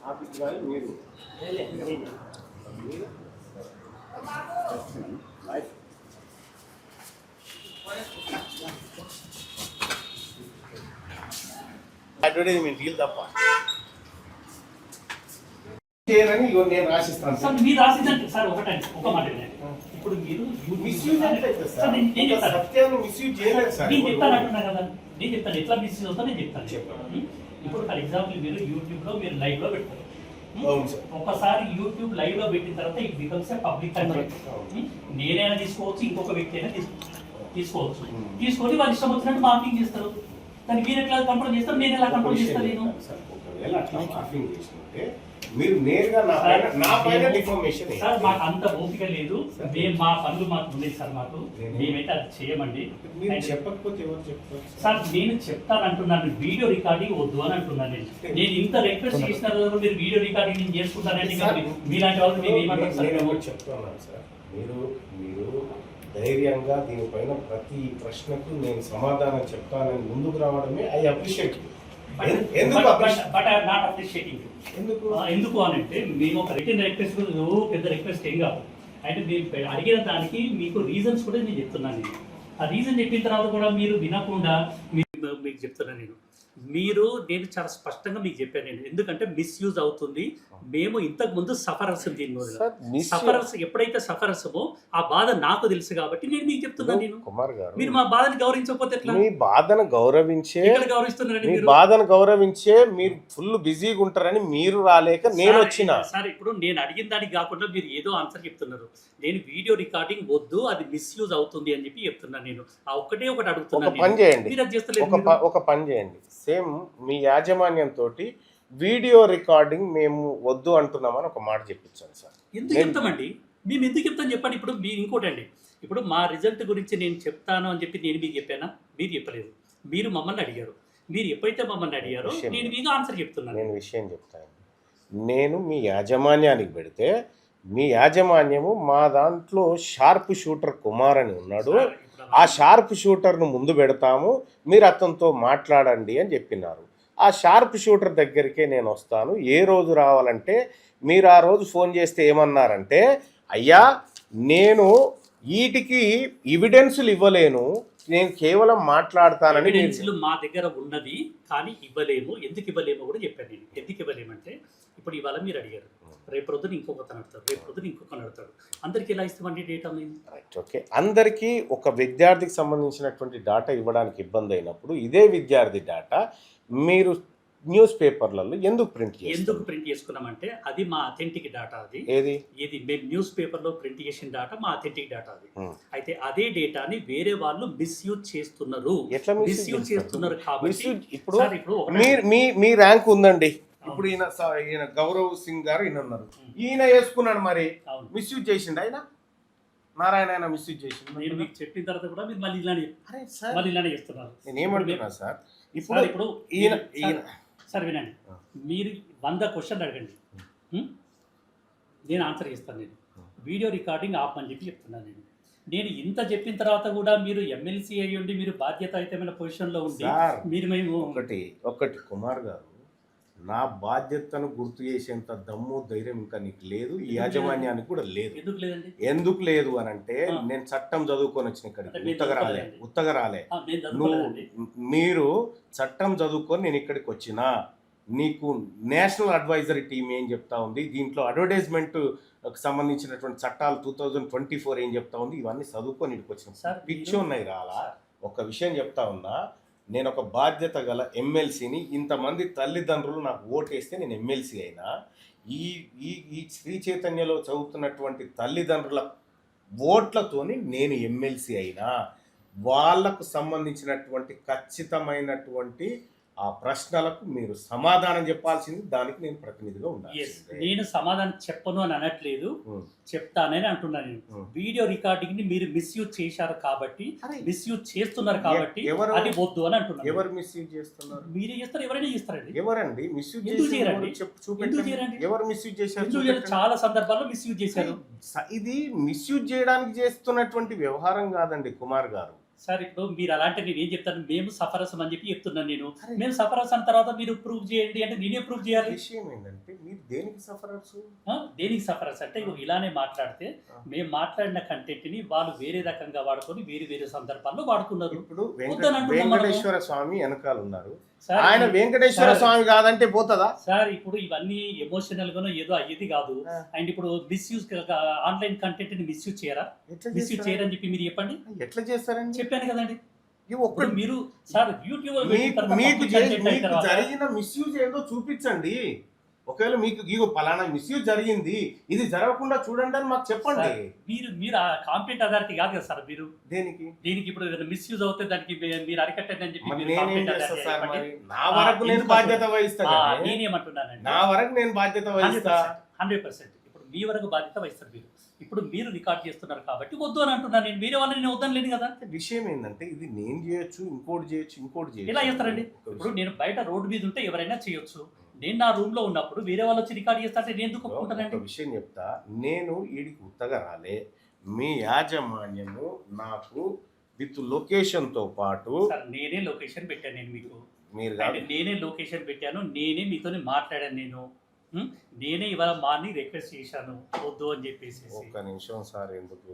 Office కానీ మీరు advertisement deal తప్ప చేయనని నేను రాసిస్తాను సార్. మీరు రాసిందంటే సార్ ఒకటండి, ఒక మాట వినండి. ఇప్పుడు మీరు మిస్యూజ్ సత్యాన్ని మిస్యూజ్ చేయలేదు సార్. నేను చెప్తాను అంటున్నా కదా, నేను చెప్తాను ఎట్లా మిస్యూజ్ అవుతా నేను చెప్తాను. ఇప్పుడు ఫర్ ఎగ్జాంపుల్ మీరు యూట్యూబ్ లో మీరు లైవ్ లో పెడతారు. ఒకసారి యూట్యూబ్ లైవ్ లో పెట్టిన తర్వాత ఇట్ బికమ్స్ పబ్లిక్ కంటెంట్. నేనైనా తీసుకోవచ్చు, ఇంకొక వ్యక్తి అయినా తీసుకోవచ్చు. తీసుకొని వాళ్ళు ఇష్టం వచ్చినట్టు మార్కింగ్ చేస్తారు. కానీ మీరు ఎట్లా కంట్రోల్ చేస్తారు, నేను ఎలా కంట్రోల్ చేస్తాను? నేను ఒకవేళ అట్లా మార్కింగ్ చేసినట్టే మీరు నేరుగా నా పైన డిఫర్మేషన్ సార్. మాకు అంత ఓపిక లేదు, మేము మా పనులు మాకు ఉన్నాయి సార్. మాకు మేమైతే అది చేయమండి. చెప్పకపోతే ఎవరు చెప్తారు సార్? నేను చెప్తాను అంటున్నాను, వీడియో రికార్డింగ్ వద్దు అని అంటున్నాను. నేను ఇంత రిక్వెస్ట్ చేసిన మీరు వీడియో రికార్డింగ్ నేను చేసుకుంటానండి. మీలాంటి వాళ్ళు మేము ఏమంటారు సార్? నేను చెప్తున్నాను సార్, మీరు ధైర్యంగా దీనిపైన ప్రతి ప్రశ్నకు నేను సమాధానం చెప్తానని ముందుకు రావడమే ఐ అప్రిషియేట్. ఎందుకు అని అంటే మేము ఒక రిటర్న్ రిక్వెస్ట్ పెద్ద రిక్వెస్ట్ ఏం కాదు. అంటే మీరు అడిగిన దానికి మీకు రీజన్స్ కూడా నేను చెప్తున్నాను. నేను ఆ రీజన్ చెప్పిన తర్వాత కూడా మీరు వినకుండా మీకు చెప్తున్నాను. నేను చాలా స్పష్టంగా మీకు చెప్పాను. నేను ఎందుకంటే మిస్యూజ్ అవుతుంది. మేము ఇంతకు ముందు సఫరర్స్, దీని సఫరర్స్ ఎప్పుడైతే సఫరర్సమో ఆ బాధ నాకు తెలుసు కాబట్టి నేను మీకు చెప్తున్నాను. నేను కుమార్ గారు, మీరు మా బాధని గౌరవించకపోతే ఎట్లా? మీ బాధను గౌరవించే గౌరవిస్తున్నారండి. మీ బాధను గౌరవించే మీరు ఫుల్ బిజీగా ఉంటారని మీరు రాలేక నేను వచ్చిన సార్. ఇప్పుడు నేను అడిగిన దానికి కాకుండా మీరు ఏదో ఆన్సర్ చెప్తున్నారు. నేను వీడియో రికార్డింగ్ వద్దు, అది మిస్యూజ్ అవుతుంది అని చెప్పి చెప్తున్నాను. నేను ఆ ఒకటే ఒకటి అడుగుతున్నాను. ఒక పని చేయండి, మీరు అది చేస్తలేదు. ఒక పని చేయండి, సేమ్ మీ యాజమాన్యంతో వీడియో రికార్డింగ్ మేము వద్దు అంటున్నామని ఒక మాట చెప్పించాను సార్. ఎందుకు చెప్తామండి? మేము ఎందుకు చెప్తాను చెప్పండి. ఇప్పుడు మీరు ఇంకోటండి, ఇప్పుడు మా రిజల్ట్ గురించి నేను చెప్తాను అని చెప్పి నేను మీకు చెప్పానా? మీరు చెప్పలేదు. మీరు మమ్మల్ని అడిగారు. మీరు ఎప్పుడైతే మమ్మల్ని అడిగారో నేను మీకు ఆన్సర్ చెప్తున్నాను. నేను విషయం చెప్తాను. నేను మీ యాజమాన్యానికి పెడితే మీ యాజమాన్యము మా దాంట్లో షార్ప్ షూటర్ కుమార్ అని ఉన్నాడు, ఆ షార్ప్ షూటర్ను ముందు పెడతాము, మీరు అతనితో మాట్లాడండి అని చెప్పినారు. ఆ షార్ప్ షూటర్ దగ్గరికే నేను వస్తాను. ఏ రోజు రావాలంటే మీరు ఆ రోజు ఫోన్ చేస్తే ఏమన్నారంటే, అయ్యా నేను వీటికి ఎవిడెన్సులు ఇవ్వలేను, నేను కేవలం మాట్లాడతానని. ఎవిడెన్సులు మా దగ్గర ఉన్నది కానీ ఇవ్వలేము. ఎందుకు ఇవ్వలేమో కూడా చెప్పాను నేను. ఎందుకు ఇవ్వలేమంటే ఇప్పుడు ఇవాళ మీరు అడిగారు, రేపు రోజున ఇంకొకతను అడతాడు, రేపు రోజున ఇంకొకరు అడతాడు. అందరికి ఎలా ఇస్తామండి డేటా? Right, okay. అందరికీ ఒక విద్యార్థికి సంబంధించినటువంటి డేటా ఇవ్వడానికి ఇబ్బంది అయినప్పుడు ఇదే విద్యార్థి డేటా మీరు న్యూస్ పేపర్లలో ఎందుకు ప్రింట్ చేసుకున్నామంటే అది మా అథెంటిక్ డేటా. అది ఏది మేము న్యూస్ పేపర్లో ప్రింట్ చేసిన డేటా మా అథెంటిక్ డేటా. అది అయితే అదే డేటాని వేరే వాళ్ళు మిస్యూజ్ చేస్తున్నారు. మిస్యూజ్ చేస్తున్నారు కాబట్టి ఇప్పుడు మీ ర్యాంక్ ఉందండి. ఇప్పుడు ఈయన గౌరవ్ సింగ్ గారు ఈయన ఉన్నారు, ఈయన వేసుకున్నాడు, మరి మిస్యూజ్ చేసిండు ఆయన? నారాయణ మిస్యూజ్ చేసిండు. నేను మీకు చెప్పిన తర్వాత కూడా మీరు మళ్ళీ ఇలానే చేస్తున్నారు. నేను ఏమంటున్నా సార్, ఇప్పుడు ఈయన సార్ వినండి, మీరు 100 క్వశ్చన్లు అడగండి, నేను ఆన్సర్ చేస్తాను. నేను వీడియో రికార్డింగ్ ఆపని చెప్పి చెప్తున్నాను. నేను ఇంత చెప్పిన తర్వాత కూడా మీరు ఎమ్మెల్సీ అయ్యండి, మీరు బాధ్యతాయుతమైన పొజిషన్లో ఉండి మీరు మేము ఒకటి కుమార్ గారు, నా బాధ్యతను గుర్తు చేసేంత దమ్ము ధైర్యం ఇంకా నీకు లేదు, ఈ యాజమాన్యానికి కూడా లేదు. ఎందుకు లేదు అని అంటే, నేను చట్టం చదువుకొని వచ్చిన ఇక్కడికి ఉత్తగా రాలే. మీరు చట్టం చదువుకొని నేను ఇక్కడికి వచ్చినా, నీకు నేషనల్ అడ్వైజరీ టీం ఏం చెప్తా ఉంది, దీంట్లో అడ్వర్టైజ్మెంట్ సంబంధించినటువంటి చట్టాలు 2024 ఏం చెప్తా ఉంది, ఇవన్నీ చదువుకొని ఇక్కడికి వచ్చిన పిచ్చి ఉన్నాయి రాలా. ఒక విషయం చెప్తా ఉన్నా, నేను ఒక బాధ్యత గల ఎమ్మెల్సీని, ఇంతమంది తల్లిదండ్రులు నాకు ఓటేస్తే నేను ఎమ్మెల్సీ అయినా, ఈ శ్రీ చైతన్యలో చదువుతున్నటువంటి తల్లిదండ్రుల ఓట్లతోని నేను ఎమ్మెల్సీ అయినా, వాళ్లకు సంబంధించినటువంటి ఖచ్చితమైనటువంటి ఆ ప్రశ్నలకు మీరు సమాధానం చెప్పాల్సింది, దానికి నేను ప్రతినిధిగా ఉండాలి. నేను సమాధానం చెప్పను అని అనట్లేదు, చెప్తానని అంటున్నాను. నేను వీడియో రికార్డింగ్ ని మీరు మిస్యూజ్ చేశారు కాబట్టి, మిస్యూజ్ చేస్తున్నారు కాబట్టి అది వద్దు అని అంటున్నాను. ఎవరు మిస్యూజ్ చేస్తున్నారు? మీరే చేస్తారు, ఎవరైనా చేస్తారండి. ఎవరండి మిస్యూజ్ చేయండి? ఎవరు మిస్యూజ్ చేశారు? చాలా సందర్భాల్లో మిస్యూజ్ చేశారు. ఇది మిస్యూజ్ చేయడానికి చేస్తున్నటువంటి వ్యవహారం కాదండి కుమార్ గారు. సార్ ఇప్పుడు మీరు అలాంటి నేను ఏం చెప్తాను, మేము సఫరసం అని చెప్పి చెప్తున్నాను. నేను మేము సఫరసం తర్వాత మీరు ప్రూవ్ చేయండి అంటే నేనే ప్రూవ్ చేయాలి. విషయం ఏంటంటే, మీ దేనికి సఫరర్స్? దేనికి సఫరర్స్ అంటే ఇగో ఇలానే మాట్లాడితే మేము మాట్లాడిన కంటెంట్ని వాళ్ళు వేరే రకంగా వాడుకొని వేరే వేరే సందర్భాల్లో వాడుకున్నారు. ఇప్పుడు వద్దని అంటున్నాం మనము. వెంకటేశ్వర స్వామి వెనకాల ఉన్నారు, సార్, ఆయన వెంకటేశ్వర సార్, స్వామి కాదంటే పోతుందా? సార్ ఇప్పుడు ఇవన్నీ ఎమోషనల్ గానో ఏదో అయ్యేది కాదు. ఆ. అండ్ ఇప్పుడు మిస్యూజ్ ఆన్లైన్ కంటెంట్ ని మిస్యూజ్ చేయరా? ఎట్లా మిస్యూజ్ చేస్తారు? చేయరని చెప్పి మీరు చెప్పండి. ఎట్లా చేస్తారండి? చెప్పాను కదండి. ఇవి ఒక్క ఇప్పుడు మీరు సార్ యూట్యూబ్ మీకు జరిగిన మిస్యూజ్ ఏందో చూపించండి. ఒకవేళ మీకు ఇగో పలానా మిస్యూజ్ జరిగింది, ఇది జరగకుండా చూడండి అని మాకు చెప్పండి. మీరు మీరు ఆ కాంటెంట్ అథారిటీ కాదు కదా సార్. మీరు దేనికి దీనికి ఇప్పుడు ఏదైనా మిస్యూజ్ అవుతే దానికి మీరు అరికట్టండి అని చెప్పి మరి మీరు నేనేం content చేస్తా authority సార్? చెప్పండి. మరి నా వరకు నేను ఎందుకు బాధ్యత వహిస్తా కదండి. నేనేమంటున్నానండి, నా వరకు నేను బాధ్యత వహిస్తా. 100%. ఇప్పుడు మీ వరకు బాధ్యత వహిస్తారు మీరు. ఇప్పుడు మీరు రికార్డ్ చేస్తున్నారు కాబట్టి వద్దు అని అంటున్నాను నేను. వేరే వాళ్ళని నేను వద్దని లేదు కదా. విషయం ఏంటంటే ఇది నేను చేయొచ్చు, ఇంకోటి చేయొచ్చు, ఇంకోటి చేయొచ్చు. ఎలా చేస్తారండి? ఇప్పుడు నేను బయట రోడ్డు మీద ఉంటే ఎవరైనా చేయొచ్చు. నేను నా రూమ్ లో ఉన్నప్పుడు వేరే వాళ్ళు వచ్చి రికార్డ్ చేస్తా అంటే నేను ఎందుకు ఒప్పుకుంటానండి? ఒక విషయం చెప్తా, నేను ఈడికి ఉత్తగా రాలే. మీ యాజమాన్యము నాకు విత్ లొకేషన్ తో పాటు సార్ నేనే లొకేషన్ పెట్టాను నేను మీకు. మీరు అంటే నేనే లొకేషన్ పెట్టాను, నేనే మీతో మాట్లాడాను నేను. నేనే ఇవాళ మార్నింగ్ రిక్వెస్ట్ చేశాను వద్దు అని చెప్పేసి. ఒక్క నిమిషం సార్, ఎందుకు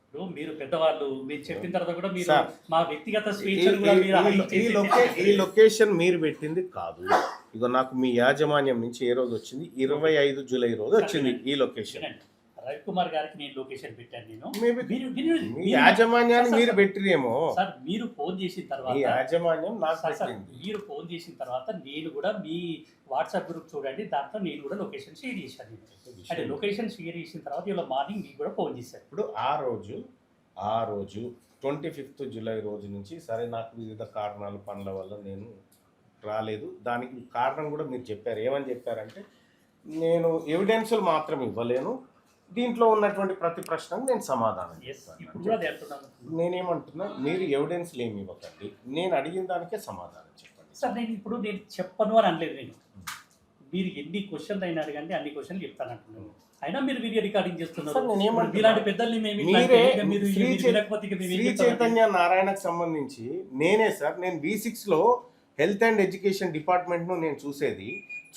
ఇప్పుడు మీరు పెద్దవాళ్ళు మీరు చెప్పిన తర్వాత కూడా మీరు సార్, మా వ్యక్తిగత స్వేచ్ఛను కూడా మీరు hide చేసేసి ఈ లొకేషన్ మీరు పెట్టింది కాదు. ఇగో నాకు మీ యాజమాన్యం నుంచి ఏ రోజు వచ్చింది? 25 జూలై రోజు వచ్చింది ఈ లొకేషన్. వినండి. రవికుమార్ గారికి నేను లొకేషన్ పెట్టాను నేను. Maybe మీరు- మీరు- మీ మీరు- యాజమాన్యాన్ని సార్, మీరు సార్, పెట్టిరేమో. సార్ మీరు ఫోన్ చేసిన మీ తర్వాత యాజమాన్యం నాకు సార్, సార్, పెట్టింది. మీరు ఫోన్ చేసిన తర్వాత నేను కూడా మీ వాట్సాప్ గ్రూప్ చూడండి, దాంట్లో నేను కూడా లొకేషన్ షేర్ చేశాను నేను. అంటే లొకేషన్ షేర్ చేసిన తర్వాత ఇలా మార్నింగ్ మీకు కూడా ఫోన్ చేశాను. ఇప్పుడు ఆ రోజు 25th జూలై రోజు నుంచి సరే నాకు వివిధ కారణాలు పనుల వల్ల నేను రాలేదు. దానికి కారణం కూడా మీరు చెప్పారు. ఏమని చెప్పారంటే నేను ఎవిడెన్సులు మాత్రం ఇవ్వలేను, దీంట్లో ఉన్నటువంటి ప్రతి ప్రశ్నకు నేను సమాధానం Yes, చెప్తాను. ఇప్పుడు కూడా అదే అంటున్నాను. నేనేమంటున్నా, మీరు ఎవిడెన్స్లు ఏమి ఇవ్వకండి, నేను అడిగిన దానికే సమాధానం చెప్పండి. సార్ నేను చెప్పను అని అనలేదు నేను. మీరు ఎన్ని క్వశ్చన్లు అయినా అడగండి, అన్ని క్వశ్చన్లు చెప్తాను అంటున్నాను. అయినా మీరు వీడియో రికార్డింగ్ చేస్తున్నారు. సార్, నేనేమంటున్నా, ఇలాంటి పెద్దల్ని మేము ఇట్లా మీరే అంటే మీరు శ్రీ వినకపోతే ఇక మేము ఏం శ్రీ చెప్తామండి? చైతన్య నారాయణకు సంబంధించి నేనే సార్, నేను V6లో హెల్త్ అండ్ ఎడ్యుకేషన్ డిపార్ట్మెంట్ను నేను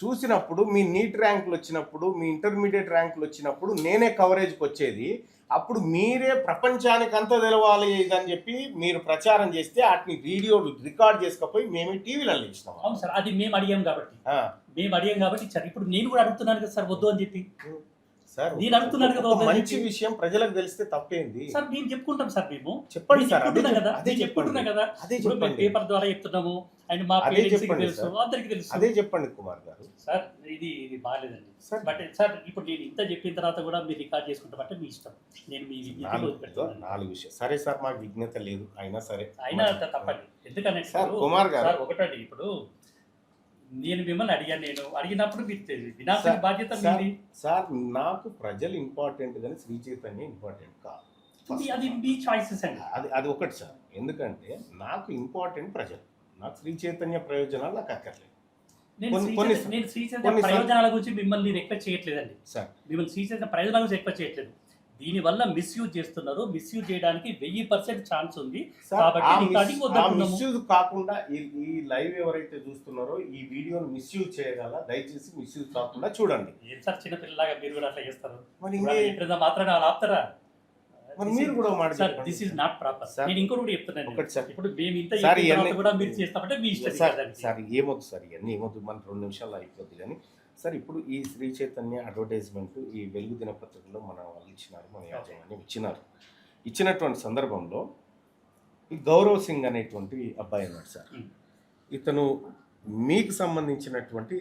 చూసినప్పుడు మీ నీట్ ర్యాంకులు వచ్చినప్పుడు, మీ ఇంటర్మీడియట్ ర్యాంకులు వచ్చినప్పుడు నేనే కవరేజ్కి వచ్చేది. అప్పుడు మీరే ప్రపంచానికి అంతా తెలవాలి ఇదని చెప్పి మీరు ప్రచారం చేస్తే వాటిని వీడియో రికార్డ్ చేసుకపోయి మేమే టీవీలో ఇచ్చినాం. అవును సార్, అది మేము అడిగాం కాబట్టి ఇచ్చారు. ఇప్పుడు నేను కూడా అడుగుతున్నాను కదా సార్ వద్దు అని చెప్పి. సార్, నేను అడుగుతున్నాను కదా ఒక వద్దని మంచి చెప్పి. విషయం ప్రజలకు తెలిస్తే తప్పేంది సార్ మేము చెప్పుకుంటాం సార్, మేము చెప్పండి నేను సార్. చెప్పుకుంటున్నా కదా, అదే నేను చెప్పుకుంటున్నా చెప్పండి, కదా. అదే ఇప్పుడు మేము చెప్పండి, పేపర్ ద్వారా చెప్తున్నాము అండ్ మా అదే పేరెంట్స్కి చెప్పండి తెలుసు, సార్. అందరికి తెలుసు. అదే చెప్పండి కుమార్ గారు. సార్ ఇది బాగాలేదండి సార్, బట్ సార్ ఇప్పుడు నేను ఇంత చెప్పిన తర్వాత కూడా మీరు రికార్డ్ చేసుకుంటామంటే మీ ఇష్టం. నేను మీ విజ్ఞతలో వదిలిపెడతాను. 4 విషయం సరే సార్, మాకు విజ్ఞత లేదు అయినా సరే. అయినా తప్పండి. ఎందుకంటే సార్, కుమార్ గారు. సార్ ఒకటండి, ఇప్పుడు నేను మిమ్మల్ని అడిగాను, నేను అడిగినప్పుడు మీరు వినాల్సిన సార్, బాధ్యత సార్, మీది. సార్ నాకు ప్రజలు ఇంపార్టెంట్ కానీ శ్రీ చైతన్య ఇంపార్టెంట్ కాదు. అది మీ చాయిసెస్ అండి. అది ఒకటి సార్. ఎందుకంటే నాకు ఇంపార్టెంట్ ప్రజలు, నాకు శ్రీ చైతన్య ప్రయోజనాలు నాకు అక్కర్లేదు. నేను కొన్ని- శ్రీ చైతన్య కొన్ని సార్- ప్రయోజనాల గురించి మిమ్మల్ని రిక్వెస్ట్ చేయట్లేదండి. సార్, మిమ్మల్ని శ్రీ చైతన్య ప్రయోజనాల గురించి రిక్వెస్ట్ చేయట్లేదు. దీనివల్ల మిస్యూజ్ చేస్తున్నారు. మిస్యూజ్ చేయడానికి 1000% ఛాన్స్ ఉంది. సార్, కాబట్టి ఆ రికార్డింగ్ వద్దంటున్నాము. మిస్యూజ్ కాకుండా ఈ లైవ్ ఎవరైతే చూస్తున్నారో ఈ వీడియోని మిస్యూజ్ చేయగల, దయచేసి మిస్యూజ్ కాకుండా చూడండి. ఏం సార్ చిన్నపిల్లలాగా మీరు కూడా అట్లా చేస్తారు? మరి ఎప్పుడైనా మాత్రం అలా ఆపుతారా? మరి మీరు కూడా మాట సార్ చెప్పండి. This is not proper. Sir, నేను ఇంకోటి కూడా చెప్తున్నాను. ఒకటి సార్. ఇప్పుడు మేము ఇంత సార్, చెప్పిన తర్వాత ఇవన్నీ- కూడా మీరు చేస్తామంటే మీ ఇష్టం. సార్ కదండి. సార్ ఏమొద్దు సార్, ఇవన్నీ ఏమొద్దు, మన 2 నిమిషాల్లో అయిపోద్ది. కానీ సార్, ఇప్పుడు ఈ శ్రీ చైతన్య అడ్వర్టైజ్మెంట్ ఈ వెలుగు దినపత్రికలో మన వాళ్ళు ఇచ్చినారు, మన యాజమాన్యం ఇచ్చినటువంటి సందర్భంలో ఈ గౌరవ్ సింగ్ అనేటువంటి అబ్బాయి అన్నాడు సార్. ఇతను మీకు సంబంధించినటువంటి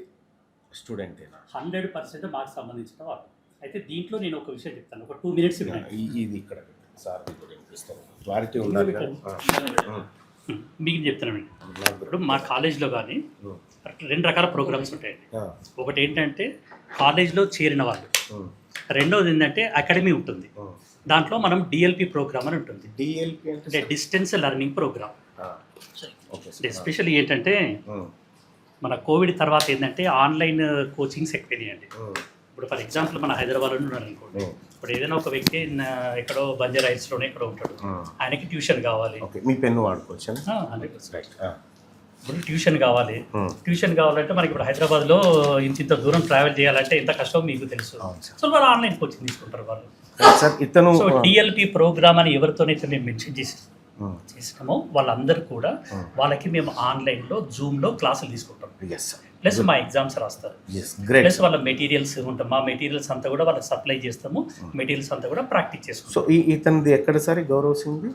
స్టూడెంటేనా? 100% మాకు సంబంధించిన వాళ్ళు. అయితే దీంట్లో నేను ఒక విషయం చెప్తాను, ఒక 2 minutes ఇవ్వండి. ఇది ఇక్కడ సార్ ఇక్కడ వినిపిస్తారు, క్లారిటీ ఉండాలి కదా. మీకు చెప్తున్నాను. ఇప్పుడు మా కాలేజ్లో కానీ 2 రకాల ప్రోగ్రామ్స్ ఉంటాయండి. ఒకటి ఏంటంటే కాలేజ్లో చేరిన వాళ్ళు, రెండోది ఏంటంటే అకాడమీ ఉంటుంది. దాంట్లో మనం డిఎల్పి ప్రోగ్రామ్ అని ఉంటుంది. డిఎల్పి అంటే డిస్టెన్స్ లెర్నింగ్ ప్రోగ్రామ్. ఎస్పెషల్లీ ఏంటంటే మన కోవిడ్ తర్వాత ఏంటంటే ఆన్లైన్ కోచింగ్స్ ఎక్కువైనాయండి. ఇప్పుడు ఫర్ ఎగ్జాంపుల్ మన హైదరాబాద్లో ఉన్నారు అనుకోండి, ఇప్పుడు ఏదైనా ఒక వ్యక్తి ఎక్కడో బంజారా హిల్స్లోనే ఎక్కడో ఉంటాడు, ఆయనకి ట్యూషన్ కావాలి. మీ పెన్ను వాడుకోవచ్చు. 100%. ఇప్పుడు ట్యూషన్ కావాలంటే మనకి ఇప్పుడు హైదరాబాద్లో ఇంత దూరం ట్రావెల్ చేయాలంటే ఎంత కష్టం మీకు తెలుసు. సో వాళ్ళు ఆన్లైన్ కోచింగ్ తీసుకుంటారు వాళ్ళు. సార్ ఇతను సో డిఎల్పి ప్రోగ్రామ్ అని ఎవరితోనైతే మేము మెన్షన్ చేసినామో వాళ్ళందరూ కూడా వాళ్ళకి మేము ఆన్లైన్లో జూమ్లో క్లాసులు తీసుకుంటాం. ప్లస్ మా ఎగ్జామ్స్ రాస్తారు. ప్లస్ వాళ్ళ మెటీరియల్స్ ఉంటాం, మా మెటీరియల్స్ అంతా కూడా వాళ్ళకి సప్లై చేస్తాము. మెటీరియల్స్ అంతా కూడా ప్రాక్టీస్ చేస్తాం. సో ఇతనిది ఎక్కడ సార్ గౌరవ్ సింగ్?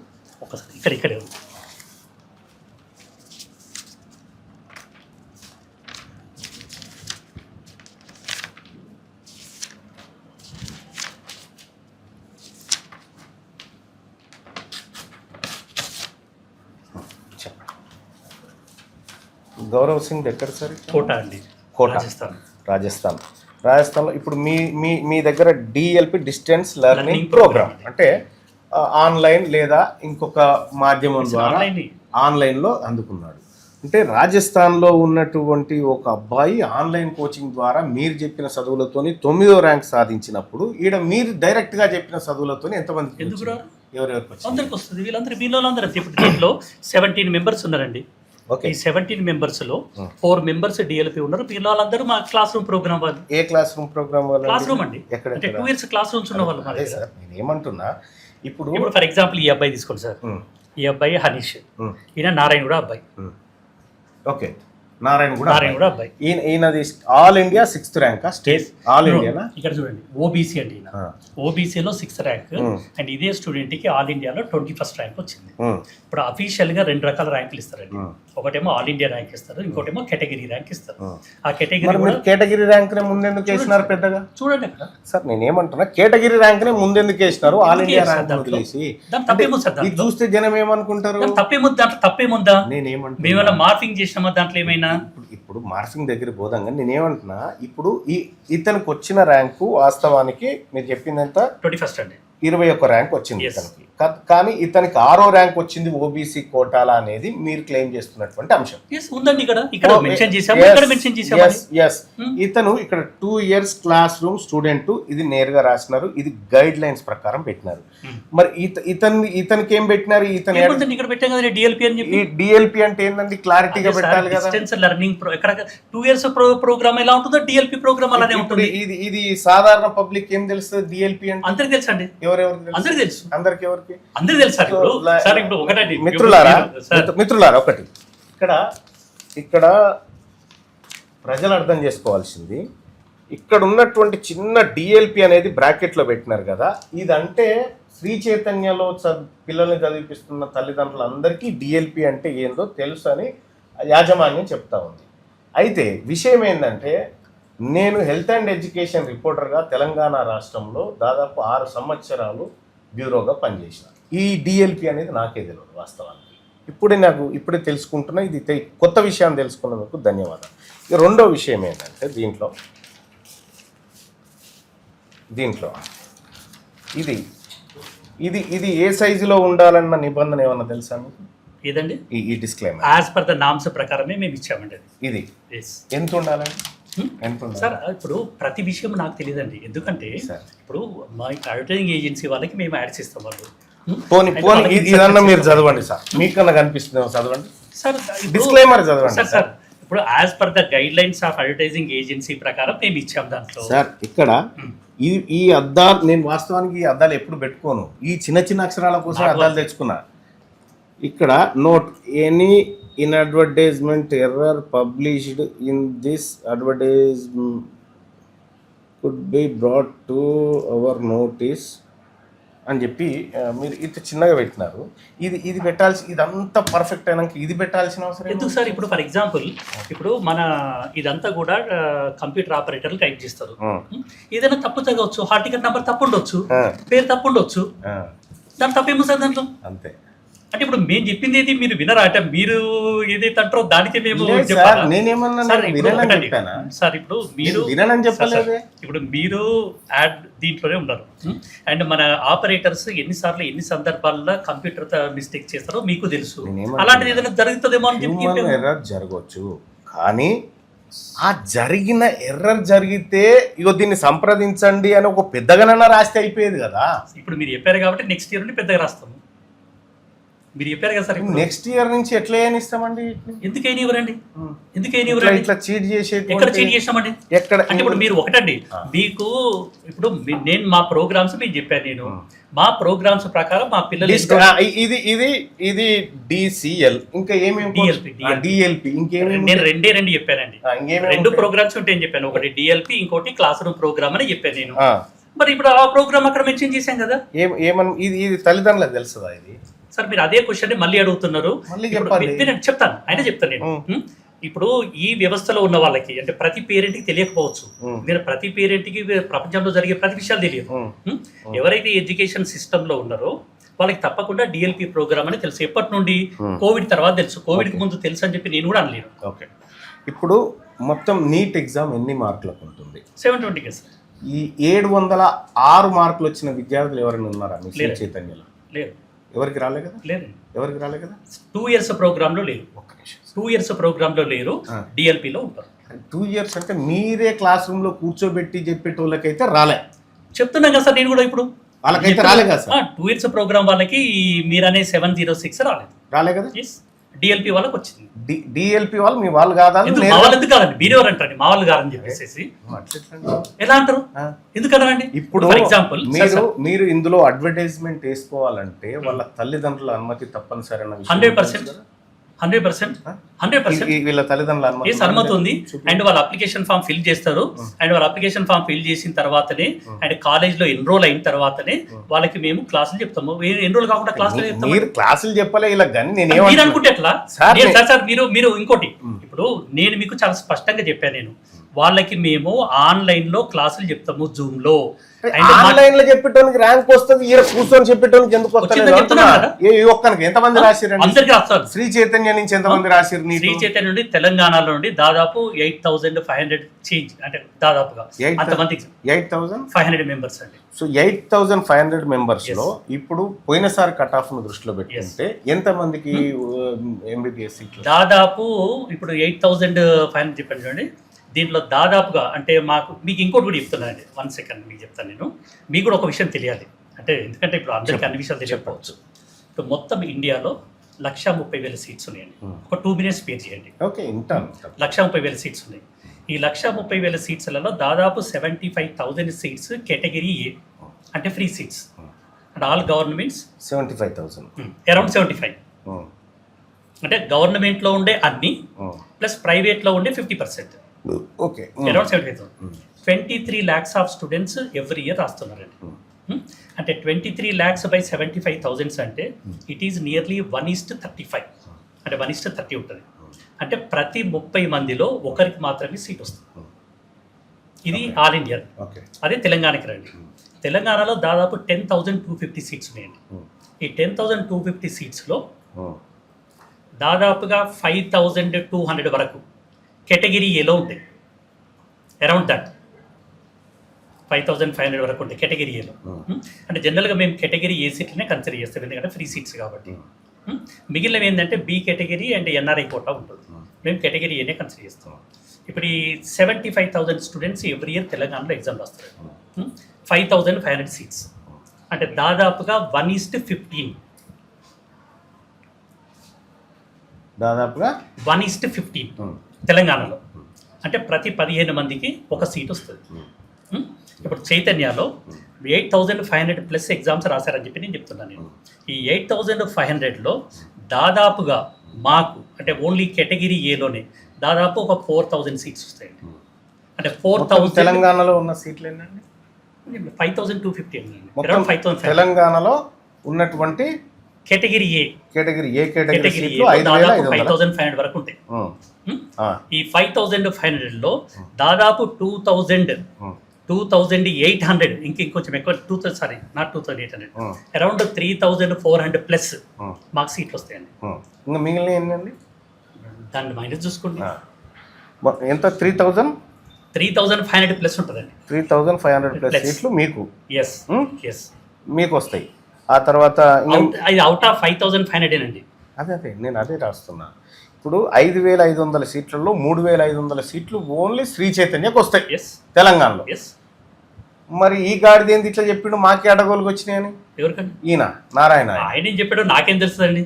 ఒకసారి ఇక్కడే ఉంది. గౌరవ్ సింగ్ ఎక్కడ సార్? కోటా అండి, కోటా, రాజస్థాన్లో. ఇప్పుడు మీ దగ్గర డిఎల్పి డిస్టెన్స్ లెర్నింగ్ ప్రోగ్రామ్ అంటే ఆన్లైన్ లేదా ఇంకొక మాధ్యమం ద్వారా ఆన్లైన్లో అందుకున్నాడు. అంటే రాజస్థాన్లో ఉన్నటువంటి ఒక అబ్బాయి ఆన్లైన్ కోచింగ్ ద్వారా మీరు చెప్పిన చదువులతోని 9వ ర్యాంక్ సాధించినప్పుడు ఈడ మీరు డైరెక్ట్గా చెప్పిన చదువులతోని ఎంతమంది ఎవరెవరికి అందరికి వస్తుంది? వీళ్ళందరూ ఇప్పుడు దీంట్లో 17 మెంబర్స్ ఉన్నారండి. ఈ 17 మెంబర్స్లో 4 మెంబర్స్ డిఎల్పి ఉన్నారు. వాళ్ళందరూ మా క్లాస్ రూమ్ ప్రోగ్రామ్ వాళ్ళు. ఏ క్లాస్ రూమ్ ప్రోగ్రామ్ వాళ్ళు? క్లాస్ రూమ్ అండి, అంటే 2 years క్లాస్ రూమ్స్ ఉన్న వాళ్ళు. నేను ఏమంటున్నా, ఇప్పుడు ఫర్ ఎగ్జాంపుల్ ఈ అబ్బాయి తీసుకోండి సార్. ఈ అబ్బాయి హనీష్, ఈయన నారాయణ కూడా అబ్బాయి. ఓకే, నారాయణ కూడా అబ్బాయి. ఈయనది all India 6th rank state all India. ఇక్కడ చూడండి, ఓబీసీ అండి. ఈయన ఓబీసీలో 6th ర్యాంక్ అండ్ ఇదే స్టూడెంట్ కి ఆల్ ఇండియాలో 21st ర్యాంక్ వచ్చింది. ఇప్పుడు అఫీషియల్ గా 2 రకాల ర్యాంకులు ఇస్తారండి. ఒకటేమో ఆల్ ఇండియా ర్యాంక్ ఇస్తారు, ఇంకోటేమో కేటగిరీ ర్యాంక్ ఇస్తారు. ఆ కేటగిరీ ర్యాంక్ నే ముందెందుకు వేసినారు పెద్దగా? చూడండి అక్కడ సార్, నేనేమంటున్నా, కేటగిరీ ర్యాంక్ నే ముందెందుకు వేసినారు? ఆల్ ఇండియా ర్యాంక్ వదిలేసి ఇది చూస్తే జనం ఏమనుకుంటారు? తప్పేముందా? నేనేమంటున్నా, మార్ఫింగ్ చేసినామా దాంట్లో ఏమైనా? ఇప్పుడు మార్ఫింగ్ దగ్గర పోదాం, కానీ నేనేమంటున్నా, ఇప్పుడు ఇతనికి వచ్చిన ర్యాంకు వాస్తవానికి మీరు చెప్పింది ఎంత? 21st అండి. 21 ర్యాంక్ వచ్చింది ఇతనికి. కానీ ఇతనికి 6వ ర్యాంక్ వచ్చింది ఓబీసీ కోటాల అనేది మీరు క్లెయిమ్ చేస్తున్నటువంటి అంశం ఉందండి. ఇతను ఇక్కడ 2 years క్లాస్ రూమ్ స్టూడెంట్, ఇది నేరుగా రాసినారు, ఇది గైడ్ లైన్స్ ప్రకారం పెట్టినారు. మరి ఇతనికి ఏం పెట్టినారు? డిఎల్పి అంటే ఏంటండి? క్లారిటీగా పెట్టాలి కదా. లెర్నింగ్ 2 years ప్రోగ్రామ్ ఎలా ఉంటుందో డిఎల్పి ప్రోగ్రామ్ అలానే ఉంటుంది. ఇది సాధారణ పబ్లిక్ ఏం తెలుస్తుంది? డిఎల్పి అంటే అందరికి తెలుసు అండి. అందరికి తెలుసు. ఎవరికి అందరికి తెలుసు సార్. ఇప్పుడు ఒకటండి మిత్రులారా, ఒకటి ఇక్కడ ప్రజలు అర్థం చేసుకోవాల్సింది, ఇక్కడ ఉన్నటువంటి చిన్న డిఎల్పి అనేది బ్రాకెట్లో పెట్టినారు కదా, ఇదంటే శ్రీ చైతన్యలో పిల్లల్ని చదివిపిస్తున్న తల్లిదండ్రులందరికీ డిఎల్పి అంటే ఏందో తెలుసు అని యాజమాన్యం చెప్తా ఉంది. అయితే విషయం ఏంటంటే, నేను హెల్త్ అండ్ ఎడ్యుకేషన్ రిపోర్టర్గా తెలంగాణ రాష్ట్రంలో దాదాపు 6 సంవత్సరాలు బ్యూరోగా పనిచేసిన. ఈ డిఎల్పి అనేది నాకే తెలియదు వాస్తవానికి. ఇప్పుడే తెలుసుకుంటున్నా. ఇది కొత్త విషయాన్ని తెలుసుకున్నందుకు ధన్యవాదాలు. ఇక రెండో విషయం ఏంటంటే, దీంట్లో ఇది ఏ సైజులో ఉండాలన్న నిబంధన ఏమన్నా తెలుసా మీకు? ఏదండి? ఈ disclaimer as per the norms ప్రకారమే మేము ఇచ్చామండి. ఇది ఎంత ఉండాలండి? సార్, ఇప్పుడు ప్రతి విషయం నాకు తెలియదండి. ఎందుకంటే ఇప్పుడు మా అడ్వర్టైజింగ్ ఏజెన్సీ వాళ్ళకి మేము యాడ్స్ ఇస్తాం. వాళ్ళు ఇదన్నా మీరు చదవండి సార్, మీకన్నా కనిపిస్తుంది, చదవండి సార్. డిస్క్లైమర్ చదవండి సార్. ఇప్పుడు as per the guide lines of advertising agency ప్రకారం మేము ఇచ్చాం దాంట్లో. సార్, ఇక్కడ ఈ అద్దాలు, నేను వాస్తవానికి ఈ అద్దాలు ఎప్పుడు పెట్టుకోను, ఈ చిన్న అక్షరాల కోసం అద్దాలు తెచ్చుకున్నా. ఇక్కడ note any in advertisement error published in this advertisement could be brought to our notice అని చెప్పి మీరు ఇంత చిన్నగా పెట్టినారు. ఇది పెట్టాల్సి, ఇదంతా పర్ఫెక్ట్ అయినాక ఇది పెట్టాల్సిన అవసరం ఎందుకు సార్? ఇప్పుడు ఫర్ ఎగ్జాంపుల్, ఇప్పుడు మన ఇదంతా కూడా కంప్యూటర్ ఆపరేటర్లు టైప్ చేస్తారు. ఏదైనా తప్పు తగ్గవచ్చు, హాల్ టికెట్ నెంబర్ తప్పు ఉండొచ్చు, పేరు తప్పు ఉండొచ్చు, దాని తప్పేమో సార్ దాంట్లో. అంతే. అంటే ఇప్పుడు మేము చెప్పింది ఏది మీరు వినరా? అంటే మీరు ఏదైతే అంటారో దానికే మేము సార్, ఇప్పుడు మీరు యాడ్ దీంట్లోనే ఉన్నారు. అండ్ మన ఆపరేటర్స్ ఎన్ని సందర్భాల్లో కంప్యూటర్ మిస్టేక్ చేస్తారో మీకు తెలుసు. అలాంటిది ఏదైనా జరుగుతుందేమో అని చెప్పి ఎర్రర్ జరగవచ్చు. కానీ ఆ జరిగిన ఎర్రర్ జరిగితే ఇగో దీన్ని సంప్రదించండి అని ఒక పెద్దగానన్నా రాస్తే అయిపోయేది కదా. ఇప్పుడు మీరు చెప్పారు కాబట్టి నెక్స్ట్ ఇయర్ నుండి పెద్దగా రాస్తాము. మీరు చెప్పారు కదా సార్ ఇప్పుడు. నెక్స్ట్ ఇయర్ నుంచి ఎట్లా ఇస్తామండి? ఎందుకైనా ఇవ్వరండి, ఎందుకైనా ఇట్లా ఇవ్వరండి? ఇట్లా చీట్ చేసే ఎక్కడ చీట్ చేసామండి? ఎక్కడ అంటే ఇప్పుడు మీరు ఒకటండి, మీకు ఇప్పుడు నేను మా ప్రోగ్రామ్స్ మీకు చెప్పాను, నేను మా ప్రోగ్రామ్స్ ప్రకారం మా పిల్లలు ఇది డిసిఎల్ ఇంకా ఏమేమి డిఎల్పి ఇంకేమేమి నేను రెండు చెప్పానండి. రెండు ప్రోగ్రామ్స్ ఉంటాయని చెప్పాను, ఒకటి డిఎల్పి, ఇంకోటి క్లాస్ రూమ్ ప్రోగ్రామ్ అని చెప్పాను నేను. మరి ఇప్పుడు ఆ ప్రోగ్రామ్ అక్కడ మెన్షన్ చేశాం కదా. ఏమని ఇది తల్లిదండ్రులకు తెలుస్తుందా ఇది? సార్ మీరు అదే క్వశ్చన్ మళ్ళీ అడుగుతున్నారు. చెప్తాను, అయినా చెప్తాను నేను. ఇప్పుడు ఈ వ్యవస్థలో ఉన్న వాళ్ళకి అంటే ప్రతి పేరెంట్కి తెలియకపోవచ్చు, మీరు ప్రతి పేరెంట్కి ప్రపంచంలో జరిగే ప్రతి విషయాలు తెలియదు. ఎవరైతే ఎడ్యుకేషన్ సిస్టంలో ఉన్నారో వాళ్ళకి తప్పకుండా డిఎల్పి ప్రోగ్రామ్ అని తెలుసు. ఎప్పటి నుండి? కోవిడ్ తర్వాత తెలుసు, కోవిడ్కి ముందు తెలుసు అని చెప్పి నేను కూడా అనలేను. ఓకే, ఇప్పుడు మొత్తం నీట్ ఎగ్జామ్ ఎన్ని మార్కులకు ఉంటుంది? 720 సార్. ఈ 706 మార్కులు వచ్చిన విద్యార్థులు ఎవరైనా ఉన్నారా మీ శ్రీ చైతన్యలో? లేదు. ఎవరికి రాలే కదా? లేదండి. ఎవరికి రాలే కదా? 2 years ప్రోగ్రాంలో లేరు. 2 years ప్రోగ్రాంలో లేరు, డిఎల్పిలో ఉంటారు. 2 years అంటే మీరే క్లాస్ రూమ్ లో కూర్చోబెట్టి చెప్పేటోళ్ళకైతే రాలే. చెప్తున్నాం కదా సార్ నేను కూడా ఇప్పుడు. వాళ్ళకైతే రాలే కదా సార్? 2 years ప్రోగ్రామ్ వాళ్ళకి మీరనే 706 రాలేదు కదా. డిఎల్పి వాళ్ళకి వచ్చింది. డిఎల్పి వాళ్ళు మీ వాళ్ళు కాదా? మా వాళ్ళు ఎందుకు కాదండి, మీరెవరు అంటారండి మా వాళ్ళు కాదని చెప్పేసి? ఎలా అంటారు? ఎందుకన్నారండి? ఇప్పుడు ఫర్ ఎగ్జాంపుల్ మీరు ఇందులో అడ్వర్టైజ్మెంట్ వేసుకోవాలంటే వాళ్ళ తల్లిదండ్రుల అనుమతి తప్పనిసరి అన్న 100% వీళ్ళ తల్లిదండ్రుల అనుమతి ఉంది. అండ్ వాళ్ళ అప్లికేషన్ ఫామ్ ఫిల్ చేస్తారు. అండ్ వాళ్ళ అప్లికేషన్ ఫామ్ ఫిల్ చేసిన తర్వాతనే అండ్ కాలేజ్ లో ఎన్రోల్ అయిన తర్వాతనే వాళ్ళకి మేము క్లాసులు చెప్తాము. ఎన్రోల్ కాకుండా క్లాసులు చెప్తాము. మీరు క్లాసులు చెప్పలే ఇలా కానీ మీరు అనుకుంటే ఎట్లా సార్? మీరు ఇంకోటి, ఇప్పుడు నేను మీకు చాలా స్పష్టంగా చెప్పాను, నేను వాళ్ళకి మేము ఆన్లైన్ లో క్లాసులు చెప్తాము, జూమ్ లో. ఆన్లైన్ లో చెప్పేటోనికి ర్యాంక్ వస్తుంది, ఈడ కూర్చొని చెప్పేటోనికి ఎందుకు వస్తుంది? ఎంతమంది రాశారు? అందరికి రాస్తారు. శ్రీ చైతన్య నుంచి ఎంతమంది రాశారు? శ్రీ చైతన్య నుండి తెలంగాణలో నుండి దాదాపు 8,500 చేంజ్, అంటే దాదాపుగా అంతమందికి 8,500 మెంబర్స్ అండి. సో 8,500 మెంబర్స్ లో ఇప్పుడు పోయినసారి కట్ ఆఫ్ ను దృష్టిలో పెట్టుకుంటే ఎంత మందికి ఎంబీబీఎస్ సీట్లు? దాదాపు ఇప్పుడు 8,500 చెప్పండి చూడండి. దీంట్లో దాదాపుగా అంటే మీకు ఇంకోటి కూడా చెప్తున్నానండి, 1 second మీకు చెప్తాను నేను. మీకు కూడా ఒక విషయం తెలియాలి, అంటే ఎందుకంటే ఇప్పుడు అందరికీ అన్ని విషయాలు తెలియకపోవచ్చు. ఇప్పుడు మొత్తం ఇండియాలో 130,000 సీట్స్ ఉన్నాయండి. ఒక 2 minutes స్పేర్ చేయండి. ఓకే, 130,000 సీట్స్ ఉన్నాయి. ఈ 130,000 సీట్స్లలో దాదాపు 75,000 సీట్స్ కేటగిరీ ఏ, అంటే free seats. And all governments 75,000, around 75. అంటే గవర్నమెంట్లో ఉండే అన్ని ప్లస్ ప్రైవేట్లో ఉండే 50%. Okay, around 75,000. 23 lakhs of students every year రాస్తున్నారండి. అంటే 23 lakhs by 75,000 అంటే ఇట్ ఈస్ నియర్లీ 1:35, అంటే 1:30 ఉంటుంది. అంటే ప్రతి 30 మందిలో ఒకరికి మాత్రమే సీట్ వస్తుంది. ఇది ఆల్ ఇండియా. అదే తెలంగాణకి రండి. తెలంగాణలో దాదాపు 10,250 సీట్స్ ఉన్నాయండి. ఈ 10,250 సీట్స్లో దాదాపుగా 5,200 వరకు కేటగిరీ ఏలో ఉంటాయి. అరౌండ్ దట్ 5,500 వరకు ఉంటాయి కేటగిరీ ఏలో. అంటే జనరల్గా మేము కేటగిరీ ఏ సీట్లనే కన్సిడర్ చేస్తాం, ఎందుకంటే ఫ్రీ సీట్స్ కాబట్టి. మిగిలినవి ఏంటంటే B category and NRI quota ఉంటుంది. మేము కేటగిరీ ఏనే కన్సిడర్ చేస్తాం. ఇప్పుడు ఈ 75,000 స్టూడెంట్స్ ఎవ్రీ ఇయర్ తెలంగాణలో ఎగ్జామ్ రాస్తారు. 5,500 సీట్స్ అంటే దాదాపుగా 1:15, దాదాపుగా 1:15 తెలంగాణలో. అంటే ప్రతి 15 మందికి ఒక సీట్ వస్తుంది. ఇప్పుడు చైతన్యలో 8,500 ప్లస్ ఎగ్జామ్స్ రాశారని చెప్పి నేను చెప్తున్నాను. నేను ఈ 8,500లో దాదాపుగా మాకు అంటే ఓన్లీ కేటగిరీ ఏలోనే దాదాపు ఒక 4,000 సీట్స్ వస్తాయండి. అంటే 4,000 తెలంగాణలో ఉన్న సీట్లు ఏంటండి? 5,250 అండి. తెలంగాణలో ఉన్నటువంటి కేటగిరీ ఏ, కేటగిరీ 5,500 వరకు ఉంటాయి. ఈ 5,500లో దాదాపు 2,800, ఇంకొంచెం ఎక్కువ, 2,800, అరౌండ్ 3,400 ప్లస్ మాకు సీట్లు వస్తాయండి. ఇంకా మిగిలిన ఏంటండి? దాన్ని మైనస్ చూసుకోండి, ఎంత? 3,500 ప్లస్ ఉంటుందండి. 3,500 ప్లస్ సీట్లు మీకు మీకు వస్తాయి. ఆ తర్వాత ఇది అవుట్ ఆఫ్ 5,500 అండి. అదే నేను అదే రాస్తున్నా. ఇప్పుడు 5,500 సీట్లలో 3,500 సీట్లు ఓన్లీ శ్రీ చైతన్యకు వస్తాయి తెలంగాణలో. మరి ఈ గాడిది ఏంది ఇట్లా చెప్పిండు మాకే అడగోలుకి వచ్చినాయని? ఎవరికండి? ఈయన నారాయణ. ఆయన ఏం చెప్పాడు నాకేం తెలుస్తుందండి?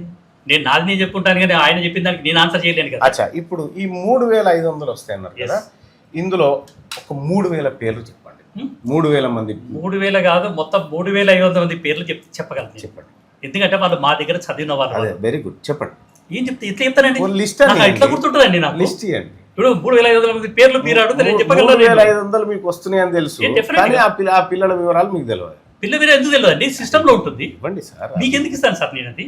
నేను నాది నేను చెప్పుకుంటాను కానీ ఆయన చెప్పిన దానికి నేను ఆన్సర్ చేయలేను కదా. అచ్చా, ఇప్పుడు ఈ 3,500 వస్తాయి అన్నారు కదా, ఇందులో ఒక 3,000 పేర్లు చెప్పండి. 3,000 మంది 3,000 కాదు, మొత్తం 3,500 మంది పేర్లు చెప్పగలను. చెప్పండి. ఎందుకంటే వాళ్ళు మా దగ్గర చదివిన వాళ్ళు. వెరీ గుడ్, చెప్పండి. ఏం చెప్తే ఇట్లా చెప్తానండి, లిస్ట్ ఇట్లా గుర్తుంటుందండి నాకు. లిస్ట్ ఇవ్వండి. ఇప్పుడు 3,500 మంది పేర్లు మీరు అడిగితే నేను చెప్పగలను. 3,500 మీకు వస్తున్నాయని తెలుసు, కానీ ఆ పిల్లల వివరాలు మీకు తెలియదు. పిల్ల మీరు ఎందుకు తెలియదు అండి, సిస్టంలో ఉంటుంది. ఇవ్వండి సార్. మీకు ఎందుకు ఇస్తాను సార్ నేను అది,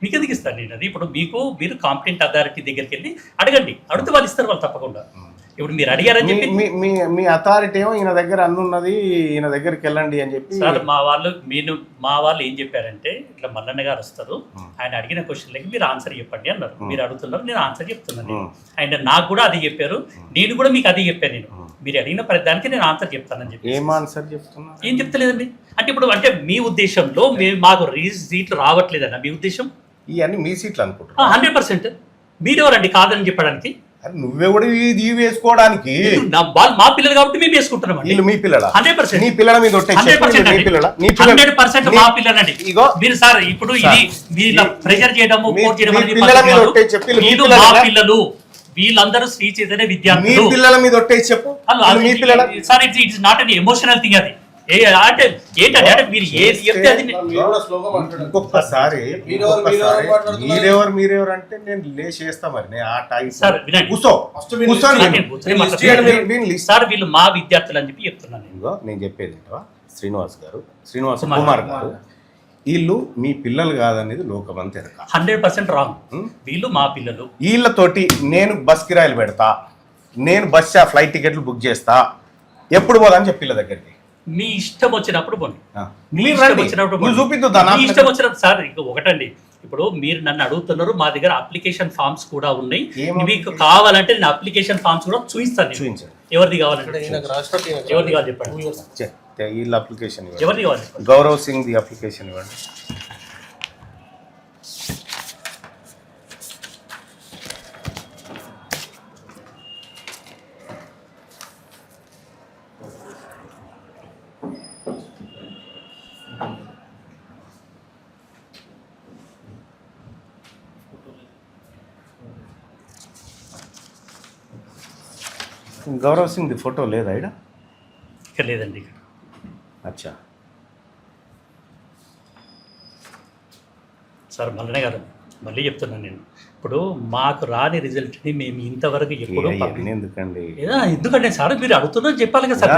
మీకు ఎందుకు ఇస్తాను నేను అది? ఇప్పుడు మీరు కాంపిటెంట్ అథారిటీ దగ్గరికి వెళ్ళి అడగండి, అడిగితే వాళ్ళు ఇస్తారు, వాళ్ళు తప్పకుండా. ఇప్పుడు మీరు అడిగారని చెప్పి మీ అథారిటీ ఏమో ఈయన దగ్గర అన్నున్నది, ఈయన దగ్గరికి వెళ్ళండి అని చెప్పి. సార్ మా వాళ్ళు ఏం చెప్పారంటే, ఇట్లా మల్లన్న గారు వస్తారు, ఆయన అడిగిన క్వశ్చన్లకి మీరు ఆన్సర్ చెప్పండి అన్నారు. మీరు అడుగుతున్నారు, నేను ఆన్సర్ చెప్తున్నాను. ఆయన నాకు కూడా అది చెప్పారు, నేను కూడా మీకు అది చెప్పాను. నేను మీరు అడిగిన ప్రతి దానికి నేను ఆన్సర్ చెప్తానని చెప్పి. ఏం ఆన్సర్ చెప్తున్నా? ఏం చెప్తలేదండి. అంటే ఇప్పుడు అంటే మీ ఉద్దేశంలో మాకు సీట్లు రావట్లేదన్న మీ ఉద్దేశం? ఇవన్నీ మీ సీట్లు అనుకుంటున్నా. 100%. మీరెవరండి కాదని చెప్పడానికి? నువ్వెవడు ఇది వేసుకోవడానికి? మా పిల్లలు కాబట్టి మేము వేసుకుంటున్నాం. వీళ్ళు మీ పిల్లల? 100%. నీ పిల్లల మీద 100% మా పిల్లలండి. ఇగో మీరు సార్ ఇప్పుడు ఇది వీళ్ళ ప్రెషర్ చేయడము, మా పిల్లలు వీళ్ళందరూ శ్రీ చైతన్య విద్యార్థులు. మీ పిల్లల మీద ఒట్టేసి చెప్పు. Sir it's not an emotional thing. అది అంటే ఏంటంటే, అంటే మీరు ఏది చెప్తే అది. ఇంకొకసారి మీరెవరు అంటే నేను లేచేస్తా. మరి నేను ఆ టైం సార్ వినండి సార్, వీళ్ళు మా విద్యార్థులు అని చెప్పి చెప్తున్నాను. నేను చెప్పేది శ్రీనివాస్ కుమార్ గారు, వీళ్ళు మీ పిల్లలు కాదనేది లోకమంతా ఎరక. 100% రాంగ్. వీళ్ళు మా పిల్లలు. వీళ్ళతోటి నేను బస్ కిరాయిలు పెడతా, నేను ఫ్లైట్ టికెట్లు బుక్ చేస్తా, ఎప్పుడు పోదని చెప్పి వీళ్ళ దగ్గరికి. మీ ఇష్టం వచ్చినప్పుడు పోండి, చూపిద్దు ఇష్టం వచ్చినప్పుడు. సార్ ఇంకో ఒకటండి, ఇప్పుడు మీరు నన్ను అడుగుతున్నారు, మా దగ్గర అప్లికేషన్ ఫామ్స్ కూడా ఉన్నాయి, మీకు కావాలంటే నేను అప్లికేషన్ ఫామ్స్ కూడా చూపిస్తాను. చూపించండి. ఎవరిది కావాలంటే ఎవరిది కావాలి చెప్పండి. వీళ్ళ అప్లికేషన్ ఎవరిది కావాలి? గౌరవ్ సింగ్ ది అప్లికేషన్ ఇవ్వండి. గౌరవ్ సింగ్ ది ఫోటో లేదా ఇక్కడ? ఇక్కడ లేదండి. ఇక్కడ అచ్చా. సార్ మల్లన్న గారు, మళ్ళీ చెప్తున్నాను నేను, ఇప్పుడు మాకు రాని రిజల్ట్ని మేము ఇంతవరకు ఎప్పుడు ఎందుకండి సార్ మీరు అడుగుతున్నారు చెప్పాలి కదా సార్.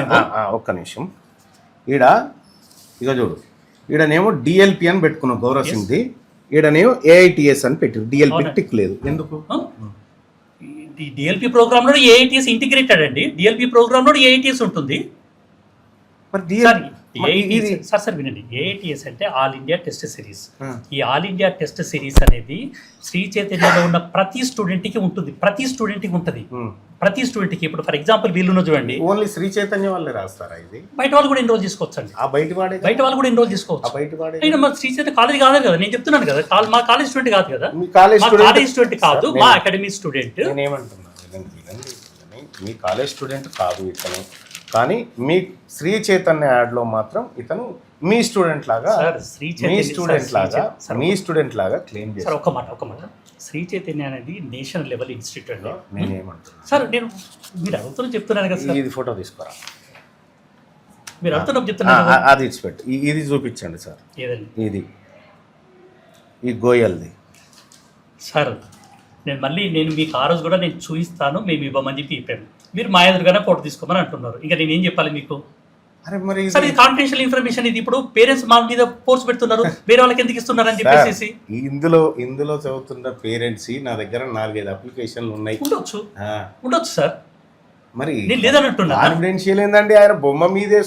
ఒక్క నిమిషం. ఇక చూడు, ఈడనేమో డిఎల్పి అని పెట్టుకున్నాం గౌరవ్ సింగ్ది, ఈడనేమో ఏఐటిఎస్ అని పెట్టారు. డిఎల్పి టిక్ లేదు ఎందుకు? డిఎల్పి ప్రోగ్రామ్ లో ఏఐటిఎస్ ఇంటిగ్రేటెడ్ అండి. డిఎల్పి ప్రోగ్రామ్ లో ఏఐటిఎస్ ఉంటుంది. సార్ వినండి, ఏఐటిఎస్ అంటే ఆల్ ఇండియా టెస్ట్ సిరీస్. ఈ ఆల్ ఇండియా టెస్ట్ సిరీస్ అనేది శ్రీ చైతన్యలో ఉన్న ప్రతి స్టూడెంట్ కి ఉంటుంది. ప్రతి స్టూడెంట్ కి ఇప్పుడు ఫర్ ఎగ్జాంపుల్ వీళ్ళు చూడండి, ఓన్లీ శ్రీ చైతన్య వాళ్ళే రాస్తారా ఇది? బయట వాళ్ళు కూడా ఎన్రోల్ చేసుకోవచ్చు అండి. బయట వాళ్ళు కూడా ఎన్రోల్ చేసుకోవచ్చు. అయినా మా శ్రీ చైతన్య కాలేజ్ కాదు కదా, నేను చెప్తున్నాను కదా, మా కాలేజ్ స్టూడెంట్ కాదు కదా, కాలేజ్ స్టూడెంట్ కాదు, మా అకాడమీ స్టూడెంట్. నేనేమంటున్నా, మీ కాలేజ్ స్టూడెంట్ కాదు ఇతను, కానీ మీ శ్రీ చైతన్య యాడ్లో మాత్రం ఇతను మీ స్టూడెంట్ లాగా క్లెయిమ్ చేస్తారు. ఒక మాట శ్రీ చైతన్య అనేది నేషనల్ లెవెల్ ఇన్స్టిట్యూట్ అండి. నేనేమంటున్నా సార్, నేను మీరు అడుగుతున్నా చెప్తున్నాను కదా సార్. ఇది ఫోటో తీసుకురా, మీరు అడుగుతున్నా చెప్తున్నాను. అది ఇచ్చిపెట్టు, ఇది చూపించండి సార్. ఏదండి? ఈ గోయల్ది సార్. నేను మీకు ఆ రోజు కూడా నేను చూపిస్తాను, మేము ఇవ్వమని చెప్పి చెప్పాను. మీరు మా ఎదురుగానే ఫోటో తీసుకోమని అంటున్నారు. ఇంకా నేను ఏం చెప్పాలి మీకు? సార్ ఇది కాన్ఫిడెన్షియల్ ఇన్ఫర్మేషన్. ఇది ఇప్పుడు పేరెంట్స్ మా మీద ఫోర్స్ పెడుతున్నారు, వేరే వాళ్ళకి ఎందుకు ఇస్తున్నారు అని చెప్పేసి. ఇందులో చదువుతున్న పేరెంట్స్ నా దగ్గర 4-5 అప్లికేషన్లు ఉన్నాయి. ఉండొచ్చు సార్, మరి నేను లేదన్నట్టున్నా. కాన్ఫిడెన్షియల్ ఏందండి? ఆయన బొమ్మ మీదే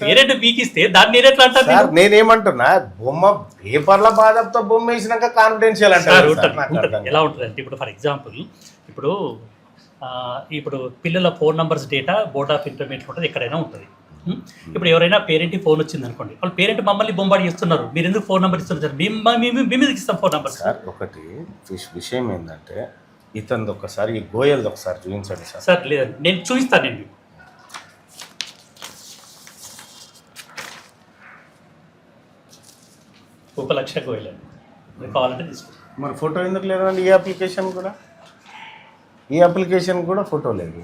పేరెంట్ మీకు ఇస్తే దాన్ని నేను ఎట్లా అంటారు? నేనేమంటున్నా, బొమ్మ పేపర్ల బాధతో బొమ్మ వేసినాక కాన్ఫిడెన్షియల్ అంటారు. ఎలా ఉంటుంది అంటే, ఇప్పుడు ఫర్ ఎగ్జాంపుల్ ఇప్పుడు పిల్లల phone numbers data board of intermediate ఉంటుంది, ఎక్కడైనా ఉంటుంది. ఇప్పుడు ఎవరైనా పేరెంట్కి ఫోన్ వచ్చింది అనుకోండి, వాళ్ళు పేరెంట్ మమ్మల్ని బొంబాడి చేస్తున్నారు, మీరు ఎందుకు ఫోన్ నెంబర్ ఇస్తున్నారు? మేము మీదకి ఇస్తాం ఫోన్ నెంబర్. సార్ ఒకటి విషయం ఏంటంటే, ఇతను ఒకసారి ఈ గోయల్ది ఒకసారి చూపించండి సార్. సార్ లేదండి, నేను చూపిస్తాను. నేను ఉపలక్ష గోయల్ అండి. మీరు కావాలంటే తీసుకోండి. మరి ఫోటో ఎందుకు లేదండి ఈ అప్లికేషన్ కూడా ఫోటో లేదు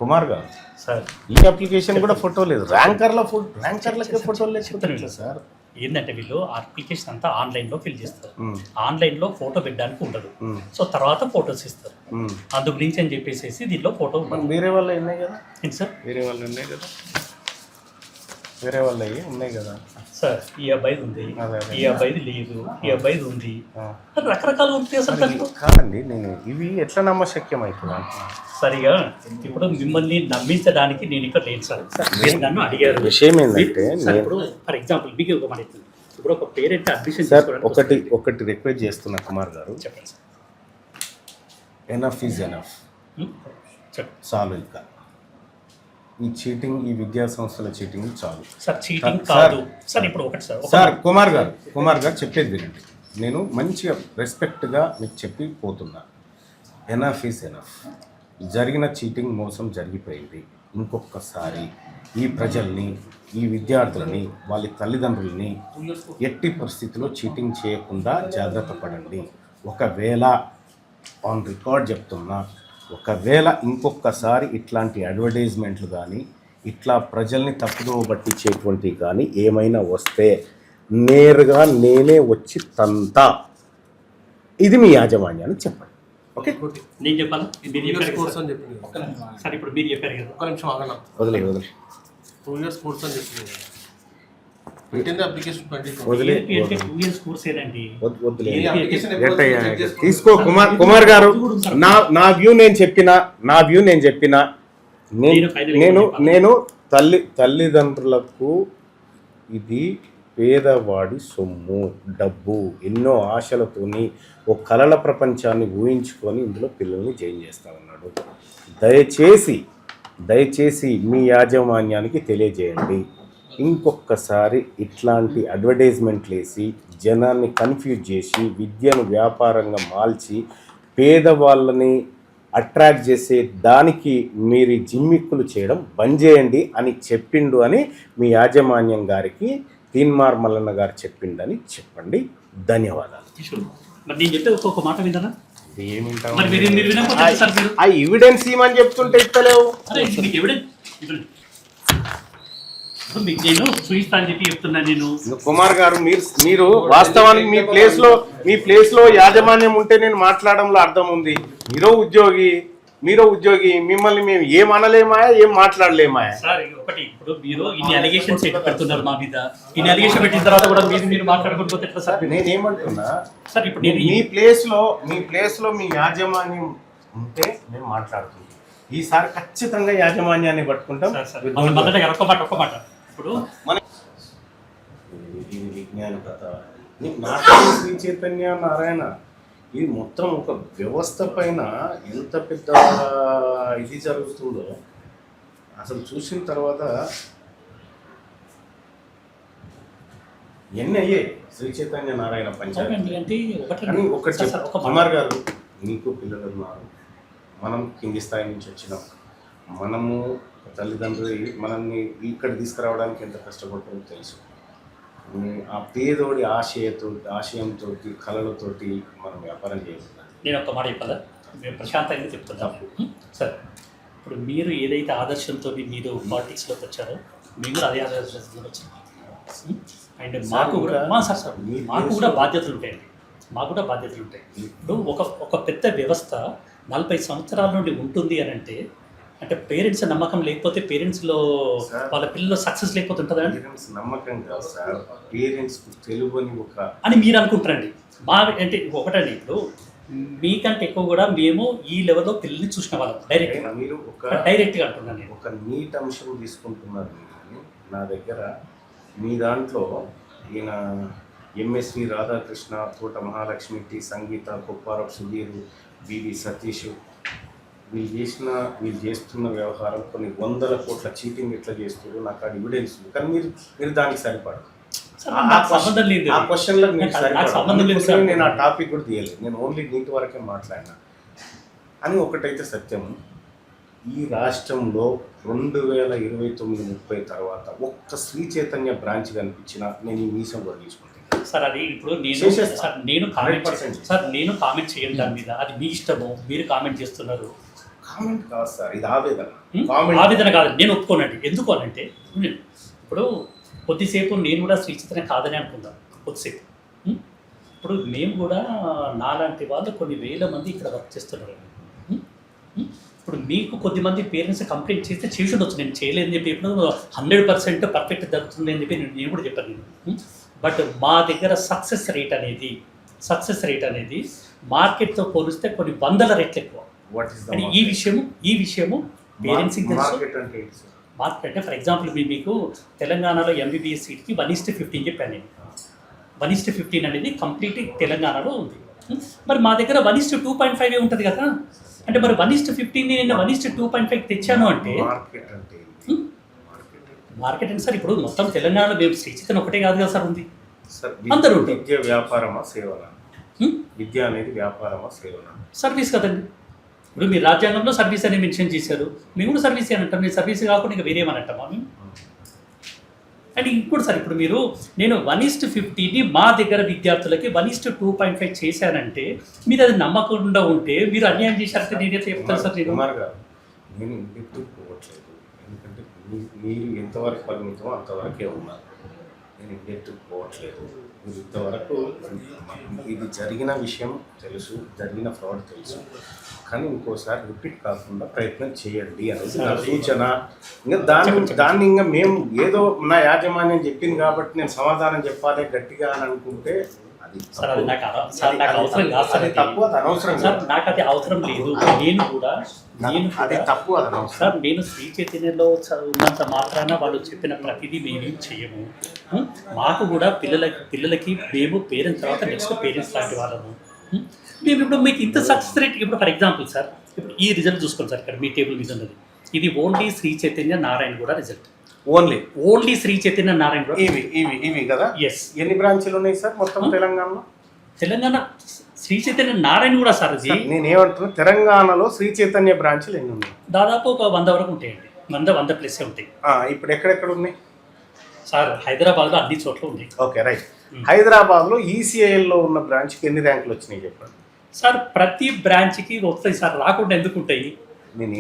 కుమార్ గారు. సార్ ఈ అప్లికేషన్ కూడా ఫోటో లేదు. ర్యాంకర్లకే ఫోటో లేదు సార్. ఏంటంటే వీళ్ళు అప్లికేషన్ అంతా ఆన్లైన్లో ఫిల్ చేస్తారు. ఆన్లైన్లో ఫోటో పెట్టడానికి ఉండదు. సో తర్వాత ఫొటోస్ ఇస్తారు. అందు గురించి అని చెప్పేసి దీనిలో ఫోటో వేరే వాళ్ళు ఉన్నాయి కదా. ఏంటి సార్? వేరే వాళ్ళు ఉన్నాయి కదా సార్. ఈ అబ్బాయిది ఉంది, ఈ అబ్బాయిది లేదు, ఈ అబ్బాయిది ఉంది, రకరకాలు ఉంటాయి సార్. కాదండి, నేను ఇవి ఎట్లా నమ్మశక్యం అవుతుంది సరిగా ఇప్పుడు మిమ్మల్ని నమ్మించడానికి నేను ఇక్కడ లేను సార్. మీరు నన్ను అడిగారు. విషయం ఏంటంటే ఇప్పుడు ఫర్ ఎగ్జాంపుల్ మీకు ఒక మాట చెప్తాను. ఇప్పుడు ఒక పేరెంట్ అడ్మిషన్ సార్ ఒకటి రిక్వెస్ట్ చేస్తున్నా కుమార్ గారు. చెప్పండి సార్. Enough is enough. చెప్పండి. చాలు ఇంకా ఈ చీటింగ్, ఈ విద్యా సంస్థల చీటింగ్ చాలు సార్. చీటింగ్ కాదు సార్. ఇప్పుడు ఒకటి సార్ కుమార్ గారు చెప్పేది వినండి. నేను మంచిగా రెస్పెక్ట్గా మీకు చెప్పి పోతున్నా. Enough is enough. జరిగిన చీటింగ్, మోసం జరిగిపోయింది. ఇంకొకసారి ఈ ప్రజల్ని, ఈ విద్యార్థులని, వాళ్ళ తల్లిదండ్రులని ఎట్టి పరిస్థితిలో చీటింగ్ చేయకుండా జాగ్రత్త పడండి. ఒకవేళ ఆన్ రికార్డ్ చెప్తున్నా, ఒకవేళ ఇంకొకసారి ఇట్లాంటి అడ్వర్టైజ్మెంట్లు కానీ, ఇట్లా ప్రజల్ని తప్పుదోవ పట్టించేటువంటివి కానీ ఏమైనా వస్తే నేరుగా నేనే వచ్చి తంతా. ఇది మీ యాజమాన్యాన్ని చెప్పండి. ఓకే, నేను చెప్పాను. సార్ ఇప్పుడు మీరు చెప్పారు కదా. ఒక నిమిషం ఆగండి. వదిలే 2 years కోర్స్ అని చెప్పింది కదా. పెట్టింది అప్లికేషన్ 20. వదిలే 2 years కోర్స్ ఏదండి? తీసుకో కుమార్ గారు. నా వ్యూ నేను చెప్పిన నేను తల్లిదండ్రులకు ఇది పేదవాడి సొమ్ము, డబ్బు, ఎన్నో ఆశలతోని ఓ కలల ప్రపంచాన్ని ఊహించుకొని ఇందులో పిల్లల్ని జాయిన్ చేస్తా ఉన్నాడు. దయచేసి మీ యాజమాన్యానికి తెలియజేయండి. ఇంకొకసారి ఇట్లాంటి అడ్వర్టైజ్మెంట్లు వేసి జనాన్ని కన్ఫ్యూజ్ చేసి విద్యను వ్యాపారంగా మార్చి పేదవాళ్ళని అట్రాక్ట్ చేసే దానికి మీరు జిమ్మిక్కులు చేయడం బంద్ చేయండి అని చెప్పిండు అని మీ యాజమాన్యం గారికి తీన్మార్ మల్లన్న గారు చెప్పిండని చెప్పండి. ధన్యవాదాలు. మరి నేను చెప్పే ఒక్కొక్క మాట విన్నారా? ఆ ఎవిడెన్స్ ఏమని చెప్తుంటే ఇస్తలేవు. మీకు నేను చూపిస్తా అని చెప్పి చెప్తున్నాను. నేను కుమార్ గారు, మీరు వాస్తవానికి మీ ప్లేస్ లో యాజమాన్యం ఉంటే నేను మాట్లాడడంలో అర్థం ఉంది. మీరో ఉద్యోగి మిమ్మల్ని మేము ఏం అనలేమా, ఏం మాట్లాడలేమా? సార్ ఒకటి, ఇప్పుడు మీరు ఇన్ని అలిగేషన్స్ పెడుతున్నారు మా మీద. ఇన్ని అలిగేషన్ పెట్టిన తర్వాత కూడా మీరు మాట్లాడుకుంటే ఎట్లా సార్? నేనేమంటున్నా సార్, ఇప్పుడు మీ ప్లేస్ లో మీ యాజమాన్యం ఉంటే మేము మాట్లాడుతున్నాం. ఈసారి ఖచ్చితంగా యాజమాన్యాన్ని పట్టుకుంటాం. ఒక్క మాట ఇప్పుడు మన విజ్ఞాన కథ శ్రీ చైతన్య నారాయణ, ఇది మొత్తం ఒక వ్యవస్థ పైన ఎంత పెద్ద ఇది జరుగుతుందో అసలు చూసిన తర్వాత ఎన్నయ్యే శ్రీ చైతన్య నారాయణ పంచాయతీ. ఒకటి కుమార్ గారు, మీకు పిల్లలు ఉన్నారు, మనం కింది స్థాయి నుంచి వచ్చినాం. మనము తల్లిదండ్రులు మనల్ని ఇక్కడ తీసుకురావడానికి ఎంత కష్టపడుతుందో తెలుసు. ఆ పేదోడి ఆశయంతో కళలతోటి మనం వ్యాపారం చేయకుండా. నేను ఒక మాట చెప్పాలా? మేము ప్రశాంతంగా చెప్తున్నాము సార్. ఇప్పుడు మీరు ఏదైతే ఆదర్శంతో మీరు పాలిటిక్స్లోకి వచ్చారో మేము కూడా అదే ఆదర్శంలో వచ్చాము. అండ్ మాకు కూడా బాధ్యతలు ఉంటాయండి. ఇప్పుడు ఒక పెద్ద వ్యవస్థ 40 సంవత్సరాల నుండి ఉంటుంది అని అంటే పేరెంట్స్ నమ్మకం లేకపోతే పేరెంట్స్లో వాళ్ళ పిల్లలు సక్సెస్ లేకపోతే ఉంటుందా? నమ్మకం కాదు సార్, పేరెంట్స్ తెలుగుని ఒక అని మీరు అనుకుంటారండి. మా అంటే ఒకటండి, ఇప్పుడు మీకంటే ఎక్కువ కూడా మేము ఈ లెవెల్లో పిల్లల్ని చూసిన వాళ్ళం డైరెక్ట్గా. మీరు డైరెక్ట్గా అంటున్నాను నేను. ఒక నీట్ అంశం తీసుకుంటున్నారు. నా దగ్గర మీ దాంట్లో ఈయన ఎంఎస్వి రాధాకృష్ణ, తోట మహాలక్ష్మి, టి సంగీత, కొప్పారపు సుధీర్, బివి సతీష్, వీళ్ళు చేస్తున్న వ్యవహారం కొన్ని 100 కోట్ల చీటింగ్ ఎట్లా చేస్తున్నారు నాకు ఆ ఎవిడెన్స్. కానీ మీరు దానికి సరిపడదు. ఆ క్వశ్చన్లకు మీరు సరిపడదు. నేను ఆ టాపిక్ కూడా తీయలేదు. నేను ఓన్లీ నీటి వరకే మాట్లాడినా. అని ఒకటైతే సత్యం, ఈ రాష్ట్రంలో 2029-30 తర్వాత ఒక్క శ్రీ చైతన్య బ్రాంచ్ కనిపించినా నేను ఈ మీసం కూడా తీసుకుంటాను. సార్ అది ఇప్పుడు నేను చేసేస్తా. సార్ నేను కామెంట్ 100% సార్ నేను కామెంట్ చేయను దాని మీద, అది మీ ఇష్టము, మీరు కామెంట్ చేస్తున్నారు. కామెంట్ కాదు సార్, ఇది ఆవేదన. ఆవేదన కాదు, నేను ఒప్పుకోనండి. ఎందుకు అనంటే ఇప్పుడు కొద్దిసేపు నేను కూడా శ్రీ చైతన్య కాదని అనుకుందాం కొద్దిసేపు. ఇప్పుడు మేము కూడా నాలాంటి వాళ్ళు కొన్ని వేల మంది ఇక్కడ వర్క్ చేస్తున్నారు. ఇప్పుడు మీకు కొద్దిమంది పేరెంట్స్ కంప్లైంట్ చేస్తే చేసి ఉండొచ్చు, నేను చేయలేదని చెప్పి ఇప్పుడు 100% పర్ఫెక్ట్ జరుగుతుంది అని చెప్పి నేను కూడా చెప్పాను నేను. బట్ మా దగ్గర సక్సెస్ రేట్ అనేది మార్కెట్తో పోలిస్తే కొన్ని వందల రెట్లు ఎక్కువ. వాట్ ఇస్ ద అని ఈ విషయము పేరెంట్స్కి తెలుసు. మార్కెట్ అంటే ఏంటి సార్? మార్కెట్ అంటే ఫర్ ఎగ్జాంపుల్ మీకు తెలంగాణలో MBBS సీట్కి 1:15 చెప్పాను నేను. 1:15 అనేది కంప్లీట్ తెలంగాణలో ఉంది. మరి మా దగ్గర 1:2.5 ఉంటుంది కదా. అంటే మరి 1:15 నేను 1:2.5 తెచ్చాను అంటే మార్కెట్ అంటే ఏంటి? మార్కెట్ అంటే సార్ ఇప్పుడు మొత్తం తెలంగాణలో మేము శ్రీ చైతన్య ఒకటే కాదు కదా సార్ ఉంది. సార్ అందరూ ఉంటారు. విద్య వ్యాపారమా సేవనా? విద్య అనేది వ్యాపారమా సేవనా? సర్వీస్ కదండి. ఇప్పుడు మీరు రాజ్యాంగంలో సర్వీస్ అని మెన్షన్ చేశారు, మేము కూడా సర్వీస్ అని అంటాం. మీరు సర్వీస్ కాకుండా ఇంకా వేరేమని అంటామా మేము? అండ్ ఇంకోటి సార్, ఇప్పుడు మీరు నేను 1:15ని మా దగ్గర విద్యార్థులకి 1:2.5 చేశానంటే మీరు అది నమ్మకుండా ఉంటే మీరు అన్యాయం చేశారంటే నేనైతే చెప్తాను సార్. నేను కుమార్ గారు, నేను ఇంటికి పోవట్లేదు, ఎందుకంటే మీరు ఎంతవరకు పరిమితం అంతవరకే ఉన్నారు. నేను ఇంటికి పోవట్లేదు. మీరు ఇంతవరకు ఇది జరిగిన విషయం తెలుసు, జరిగిన ఫ్రాడ్ తెలుసు, కానీ ఇంకోసారి రిపీట్ కాకుండా ప్రయత్నం చేయండి అనేది నా సూచన. ఇంకా దాన్ని ఇంకా మేము ఏదో నా యాజమాన్యం చెప్పింది కాబట్టి నేను సమాధానం చెప్పాలి గట్టిగా అని అనుకుంటే అది సార్ అది నాకు అవసరం కాదు సార్. తప్పు, అది అనవసరం సార్ నాకు అది అవసరం లేదు. అది తప్పు, అది అనవసరం. సార్ నేను శ్రీ చైతన్యలో ఉన్నంత మాత్రాన వాళ్ళు చెప్పిన ప్రతిదీ మేమేం చేయము. మాకు కూడా పిల్లలకి మేము పేరెంట్స్ తర్వాత నెక్స్ట్ పేరెంట్స్ లాంటి వాళ్ళము. మేము ఇప్పుడు మీకు ఇంత సక్సెస్ రేట్, ఇప్పుడు ఫర్ ఎగ్జాంపుల్ సార్, ఇప్పుడు ఈ రిజల్ట్ చూసుకోండి సార్, ఇక్కడ మీ టేబుల్ మీద ఉన్నది. ఇది only Sri Chaitanya Narayanaguda result. Only Sri Chaitanya Narayanaguda. ఇవి కదా. ఎస్. ఎన్ని బ్రాంచ్లు ఉన్నాయి సార్ మొత్తం తెలంగాణలో? తెలంగాణ శ్రీ చైతన్య నారాయణగూడ సార్ ఇది. నేనేమంటున్నా, తెలంగాణలో శ్రీ చైతన్య బ్రాంచ్లు ఎన్ని ఉన్నాయి? దాదాపు ఒక 100 వరకు ఉంటాయండి. 100 ప్లస్ ఉంటాయి. ఇప్పుడు ఎక్కడెక్కడ ఉన్నాయి సార్? హైదరాబాద్లో అన్ని చోట్ల ఉంది. Okay, right. హైదరాబాద్లో ఈసీఐఎల్లో ఉన్న బ్రాంచ్కి ఎన్ని ర్యాంకులు వచ్చినాయి చెప్పండి సార్. ప్రతి బ్రాంచ్కి వస్తాయి సార్, రాకుండా ఎందుకు ఉంటాయి?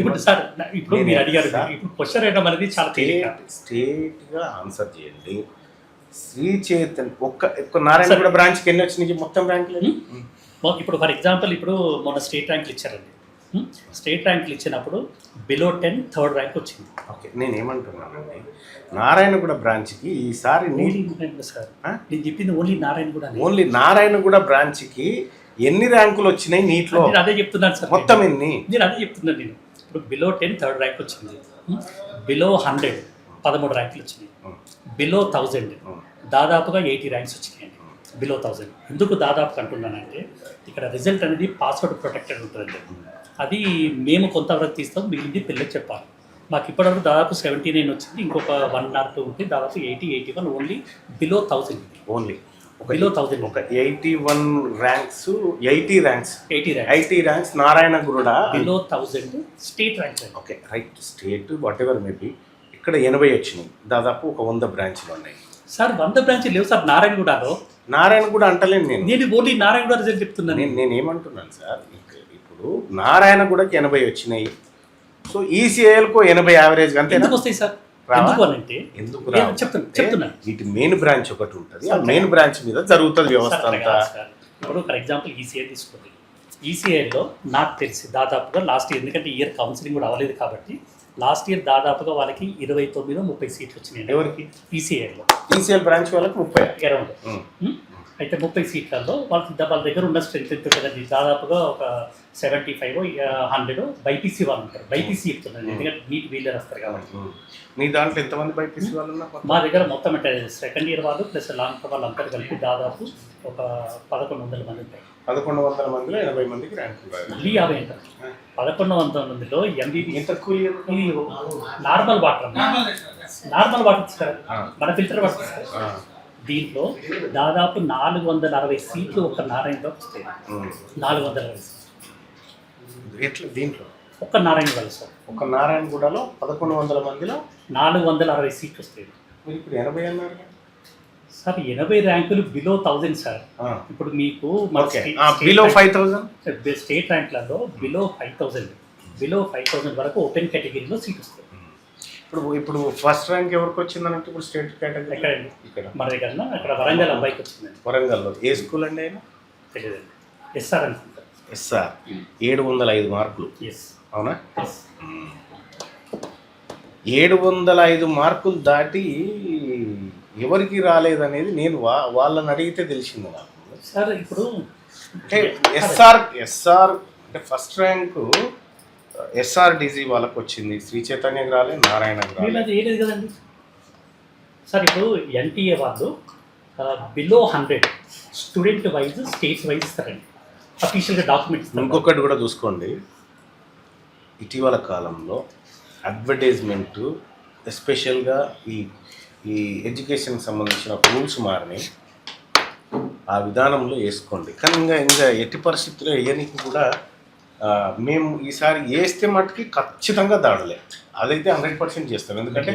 ఇప్పుడు సార్ ఇప్పుడు మీరు అడిగారు, ఇప్పుడు క్వశ్చన్ వేయడం అనేది చాలా స్ట్రేట్గా ఆన్సర్ చేయండి. శ్రీ చైతన్య ఒక్క నారాయణగూడ బ్రాంచ్కి ఎన్ని వచ్చినాయి మొత్తం ర్యాంకులు? ఇప్పుడు ఫర్ ఎగ్జాంపుల్ ఇప్పుడు మొన్న స్టేట్ ర్యాంకులు ఇచ్చారండి. స్టేట్ ర్యాంకులు ఇచ్చినప్పుడు బిలో 10 థర్డ్ ర్యాంక్ వచ్చింది. ఓకే, నేనేమంటున్నానండి, నారాయణగూడ బ్రాంచ్కి ఈసారి సార్ నేను చెప్పింది ఓన్లీ నారాయణగూడ బ్రాంచ్కి ఎన్ని ర్యాంకులు వచ్చినాయి నీట్లో? అదే చెప్తున్నాను సార్. మొత్తం ఎన్ని? నేను అదే చెప్తున్నాను. నేను ఇప్పుడు బిలో 10 థర్డ్ ర్యాంక్ వచ్చింది. బిలో 100 13 ర్యాంకులు వచ్చినాయి. బిలో 1000 దాదాపుగా 80 ర్యాంక్స్ వచ్చినాయండి. బిలో 1000 ఎందుకు దాదాపు అంటున్నానంటే ఇక్కడ రిజల్ట్ అనేది పాస్వర్డ్ ప్రొటెక్టెడ్ ఉంటుందండి. అది మేము కొంతవరకు తీస్తాం, మిగిలింది పిల్లలకు చెప్పాలి. మాకు ఇప్పటివరకు దాదాపు 79 వచ్చింది, ఇంకొక 1 or 2 ఉంటే దాదాపు 80, 81 ఓన్లీ బిలో 1000. ఓన్లీ బిలో 1000 ఒక 81 ranks, 80 ranks Narayanaguda below 1000 state rank. Okay, right. State whatever maybe, ఇక్కడ 80 వచ్చినాయి. దాదాపు ఒక 100 బ్రాంచ్లు ఉన్నాయి సార్. 100 బ్రాంచ్లు లేవు సార్ నారాయణగూడ అంటలేను నేను ఓన్లీ నారాయణగూడ రిజల్ట్ చెప్తున్నాను. నేను ఏమంటున్నాను సార్, ఇప్పుడు నారాయణగూడకి 80 వచ్చినాయి. సో ఈసీఐఎల్కు 80 యావరేజ్ అంతే. ఎందుకు వస్తాయి సార్? ఎందుకు చెప్తున్నా. వీటి మెయిన్ బ్రాంచ్ ఒకటి ఉంటుంది, ఆ మెయిన్ బ్రాంచ్ మీద జరుగుతుంది వ్యవస్థ అంతా. ఇప్పుడు ఫర్ ఎగ్జాంపుల్ ఈసీఐ తీసుకోండి. ఈసీఐలో నాకు తెలిసి దాదాపుగా లాస్ట్ ఇయర్, ఎందుకంటే ఇయర్ కౌన్సిలింగ్ కూడా అవ్వలేదు కాబట్టి లాస్ట్ ఇయర్ దాదాపుగా వాళ్ళకి 29-30 సీట్లు వచ్చినాయి. ఎవరికి? ఈసీఐలో. ఈసీఎల్ బ్రాంచ్ వాళ్ళకి 30 అరౌండ్. అయితే 30 సీట్లలో వాళ్ళ దగ్గర ఉన్న స్ట్రెంత్ ఎంత కదండి, దాదాపుగా ఒక 75, 100 బైపీసీ వాళ్ళు ఉంటారు. బైపీసీ చెప్తున్నాను ఎందుకంటే నీట్ వీలర్ వస్తారు కాబట్టి. మీ దాంట్లో ఎంతమంది బైపీసీ వాళ్ళు ఉన్నారు? మా దగ్గర మొత్తం అంటే సెకండ్ ఇయర్ వాళ్ళు ప్లస్ లాంగ్ టర్మ్ వాళ్ళు అంతా కలిపి దాదాపు ఒక 1100 మంది ఉంటాయి. 1100 మందిలో 80 మందికి ర్యాంక్ మళ్ళీ 50 అంటారు. 1100 మందిలో MBBS నార్మల్ వాటర్ సార్, మన ఫిల్టర్ వాటర్ సార్. దీంట్లో దాదాపు 460 సీట్లు ఒక నారాయణలో వస్తాయి. 460 ఎట్లా దీంట్లో ఒక్క నారాయణగూడ సార్. ఒక నారాయణగూడలో 1100 మందిలో 460 సీట్లు వస్తాయి. మీరు ఇప్పుడు 80 అన్నారు సార్ 80 ర్యాంకులు బిలో 1000 సార్. ఇప్పుడు మీకు ఓకే బిలో 5000 స్టేట్ ర్యాంక్లలో బిలో 5000 వరకు ఓపెన్ కేటగిరీలో సీట్ వస్తుంది. ఇప్పుడు ఫస్ట్ ర్యాంక్ ఎవరికి వచ్చిందంటే ఇప్పుడు స్టేట్ కేటగిరీ ఎక్కడండి? ఇక్కడ మన దగ్గర అక్కడ వరంగల్ అబ్బాయికి వచ్చిందండి. వరంగల్లో ఏ స్కూల్ అండి ఆయన? తెలియదండి. ఎస్ఆర్ అనుకుంటారు. ఎస్ఆర్ 705 మార్కులు. ఎస్ అవునా? 705 మార్కులు దాటి ఎవరికి రాలేదనేది నేను వాళ్ళని అడిగితే తెలిసింది నాకు. సార్ ఇప్పుడు అంటే ఎస్ఆర్ అంటే ఫస్ట్ ర్యాంకు ఎస్ఆర్డిజి వాళ్ళకి వచ్చింది, శ్రీ చైతన్యకి రాలే, నారాయణకి రాలే. వీళ్ళది ఏలేదు కదండి సార్. ఇప్పుడు ఎన్టీఏ వాళ్ళు below 100 student wise states wise ఇస్తారండి, అఫీషియల్గా డాక్యుమెంట్స్. ఇంకొకటి కూడా చూసుకోండి, ఇటీవల కాలంలో అడ్వర్టైజ్మెంట్ ఎస్పెషల్గా ఈ ఎడ్యుకేషన్కి సంబంధించిన రూల్స్ మారినాయి, ఆ విధానంలో వేసుకోండి. కానీ ఇంకా ఎట్టి పరిస్థితుల్లో వేయడానికి కూడా మేము ఈసారి వేస్తే మట్టుకి ఖచ్చితంగా దాడలే, అదైతే 100% చేస్తాం. ఎందుకంటే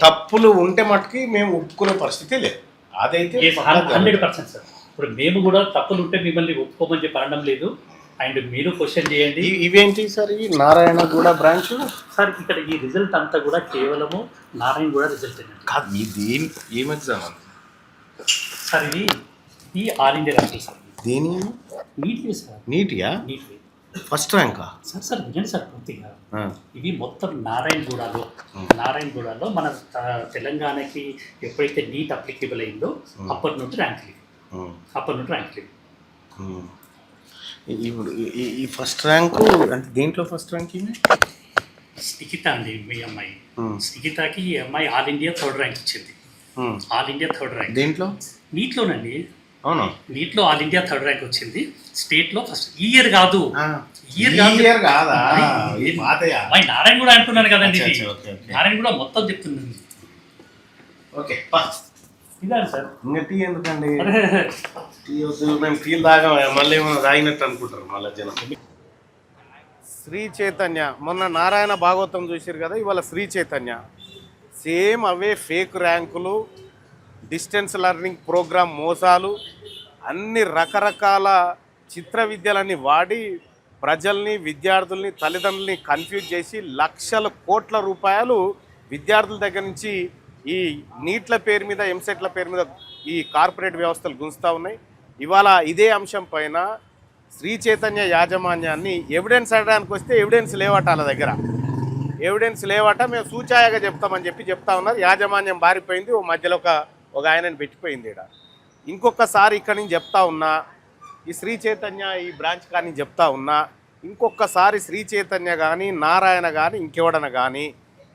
తప్పులు ఉంటే మట్టుకి మేము ఒప్పుకునే పరిస్థితి లేదు, అదైతే 100% సార్. ఇప్పుడు మేము కూడా తప్పులు ఉంటే మిమ్మల్ని ఒప్పుకోమని చెప్పి అనడం లేదు, అండ్ మీరు క్వశ్చన్ చేయండి. ఇవేంటి సార్ ఇవి? Narayanaguda branch sir. ఇక్కడ ఈ రిజల్ట్ అంతా కూడా కేవలము నారాయణగూడ రిజల్ట్ అండి. కాదు, ఇది ఏం ఎగ్జామ్ సార్? ఇది ఆల్ ఇండియా ర్యాంక్ సార్. దేని? నీట్వి సార్. నీట్యా? నీట్వి ఫస్ట్ ర్యాంకా సార్? వినండి సార్ పూర్తిగా. ఇవి మొత్తం నారాయణగూడలో మన తెలంగాణకి ఎప్పుడైతే నీట్ అప్లికేబుల్ అయిందో అప్పటి నుండి ర్యాంకులు. ఇప్పుడు ఈ ఫస్ట్ ర్యాంకు అంటే దేంట్లో ఫస్ట్ ర్యాంక్ ఇది? స్థికిత అండి మీ అమ్మాయి. స్థికితకి ఈ అమ్మాయి ఆల్ ఇండియా 3rd ర్యాంక్ వచ్చింది. ఆల్ ఇండియా 3rd ర్యాంక్ దేంట్లో? నీట్లోనండి. అవునా? నీట్లో ఆల్ ఇండియా 3rd ర్యాంక్ వచ్చింది. స్టేట్లో ఫస్ట్. ఇయర్ కాదు, నారాయణ కూడా అంటున్నాను కదండి. నారాయణ కూడా మొత్తం చెప్తున్నాను. ఓకే ఇదా సార్? ఇంకా టీ ఎందుకండి? టీ వద్దు, మేము టీలు తాగా మళ్ళీ ఏమైనా తాగినట్టు అనుకుంటారు మళ్ళీ జనం. శ్రీ చైతన్య మొన్న నారాయణ భాగవతం చూసారు కదా, ఇవాళ శ్రీ చైతన్య సేమ్ అవే ఫేక్ ర్యాంకులు, డిస్టెన్స్ లెర్నింగ్ ప్రోగ్రామ్ మోసాలు, అన్ని రకరకాల చిత్ర విద్యలన్నీ వాడి ప్రజల్ని, విద్యార్థుల్ని, తల్లిదండ్రుల్ని కన్ఫ్యూజ్ చేసి లక్షల కోట్ల రూపాయలు విద్యార్థుల దగ్గర నుంచి ఈ నీట్ల పేరు మీద, ఎంసెట్ల పేరు మీద ఈ కార్పొరేట్ వ్యవస్థలు గుంజుతూ ఉన్నాయి. ఇవాళ ఇదే అంశం పైన శ్రీ చైతన్య యాజమాన్యాన్ని ఎవిడెన్స్ అడడానికి వస్తే ఎవిడెన్స్ లేవట, వాళ్ళ దగ్గర ఎవిడెన్స్ లేవట, మేము సూచాయగా చెప్తామని చెప్తా ఉన్నారు. యాజమాన్యం బారిపోయింది, ఓ మధ్యలో ఒక ఆయనని పెట్టిపోయింది. ఇక్కడ ఇంకొకసారి ఇక్కడి నుంచి చెప్తా ఉన్నా, ఈ శ్రీ చైతన్య ఈ బ్రాంచ్ కానీ చెప్తా ఉన్నా, ఇంకొకసారి శ్రీ చైతన్య కానీ నారాయణ కానీ ఇంకెవడన కానీ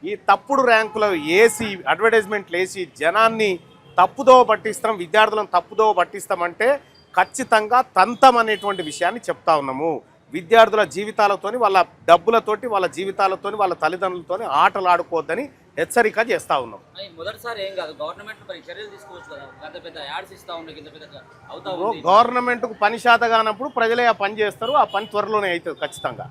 ఈ తప్పుడు ర్యాంకులు వేసి అడ్వర్టైజ్మెంట్లు వేసి జనాన్ని తప్పుదోవ పట్టిస్తాం, విద్యార్థులను తప్పుదోవ పట్టిస్తామంటే ఖచ్చితంగా తంతం అనేటువంటి విషయాన్ని చెప్తా ఉన్నాము. విద్యార్థుల జీవితాలతోని, వాళ్ళ డబ్బులతోటి, వాళ్ళ జీవితాలతోని, వాళ్ళ తల్లిదండ్రులతోని ఆటలు ఆడుకోవద్దని హెచ్చరిక చేస్తా ఉన్నాం. మొదటిసారి ఏం కాదు, గవర్నమెంట్ చర్యలు తీసుకోవచ్చు కదా. పెద్ద యాడ్స్ ఇస్తా ఉండే గవర్నమెంట్కు పని శాత కానప్పుడు ప్రజలే ఆ పని చేస్తారు, ఆ పని త్వరలోనే అవుతుంది ఖచ్చితంగా.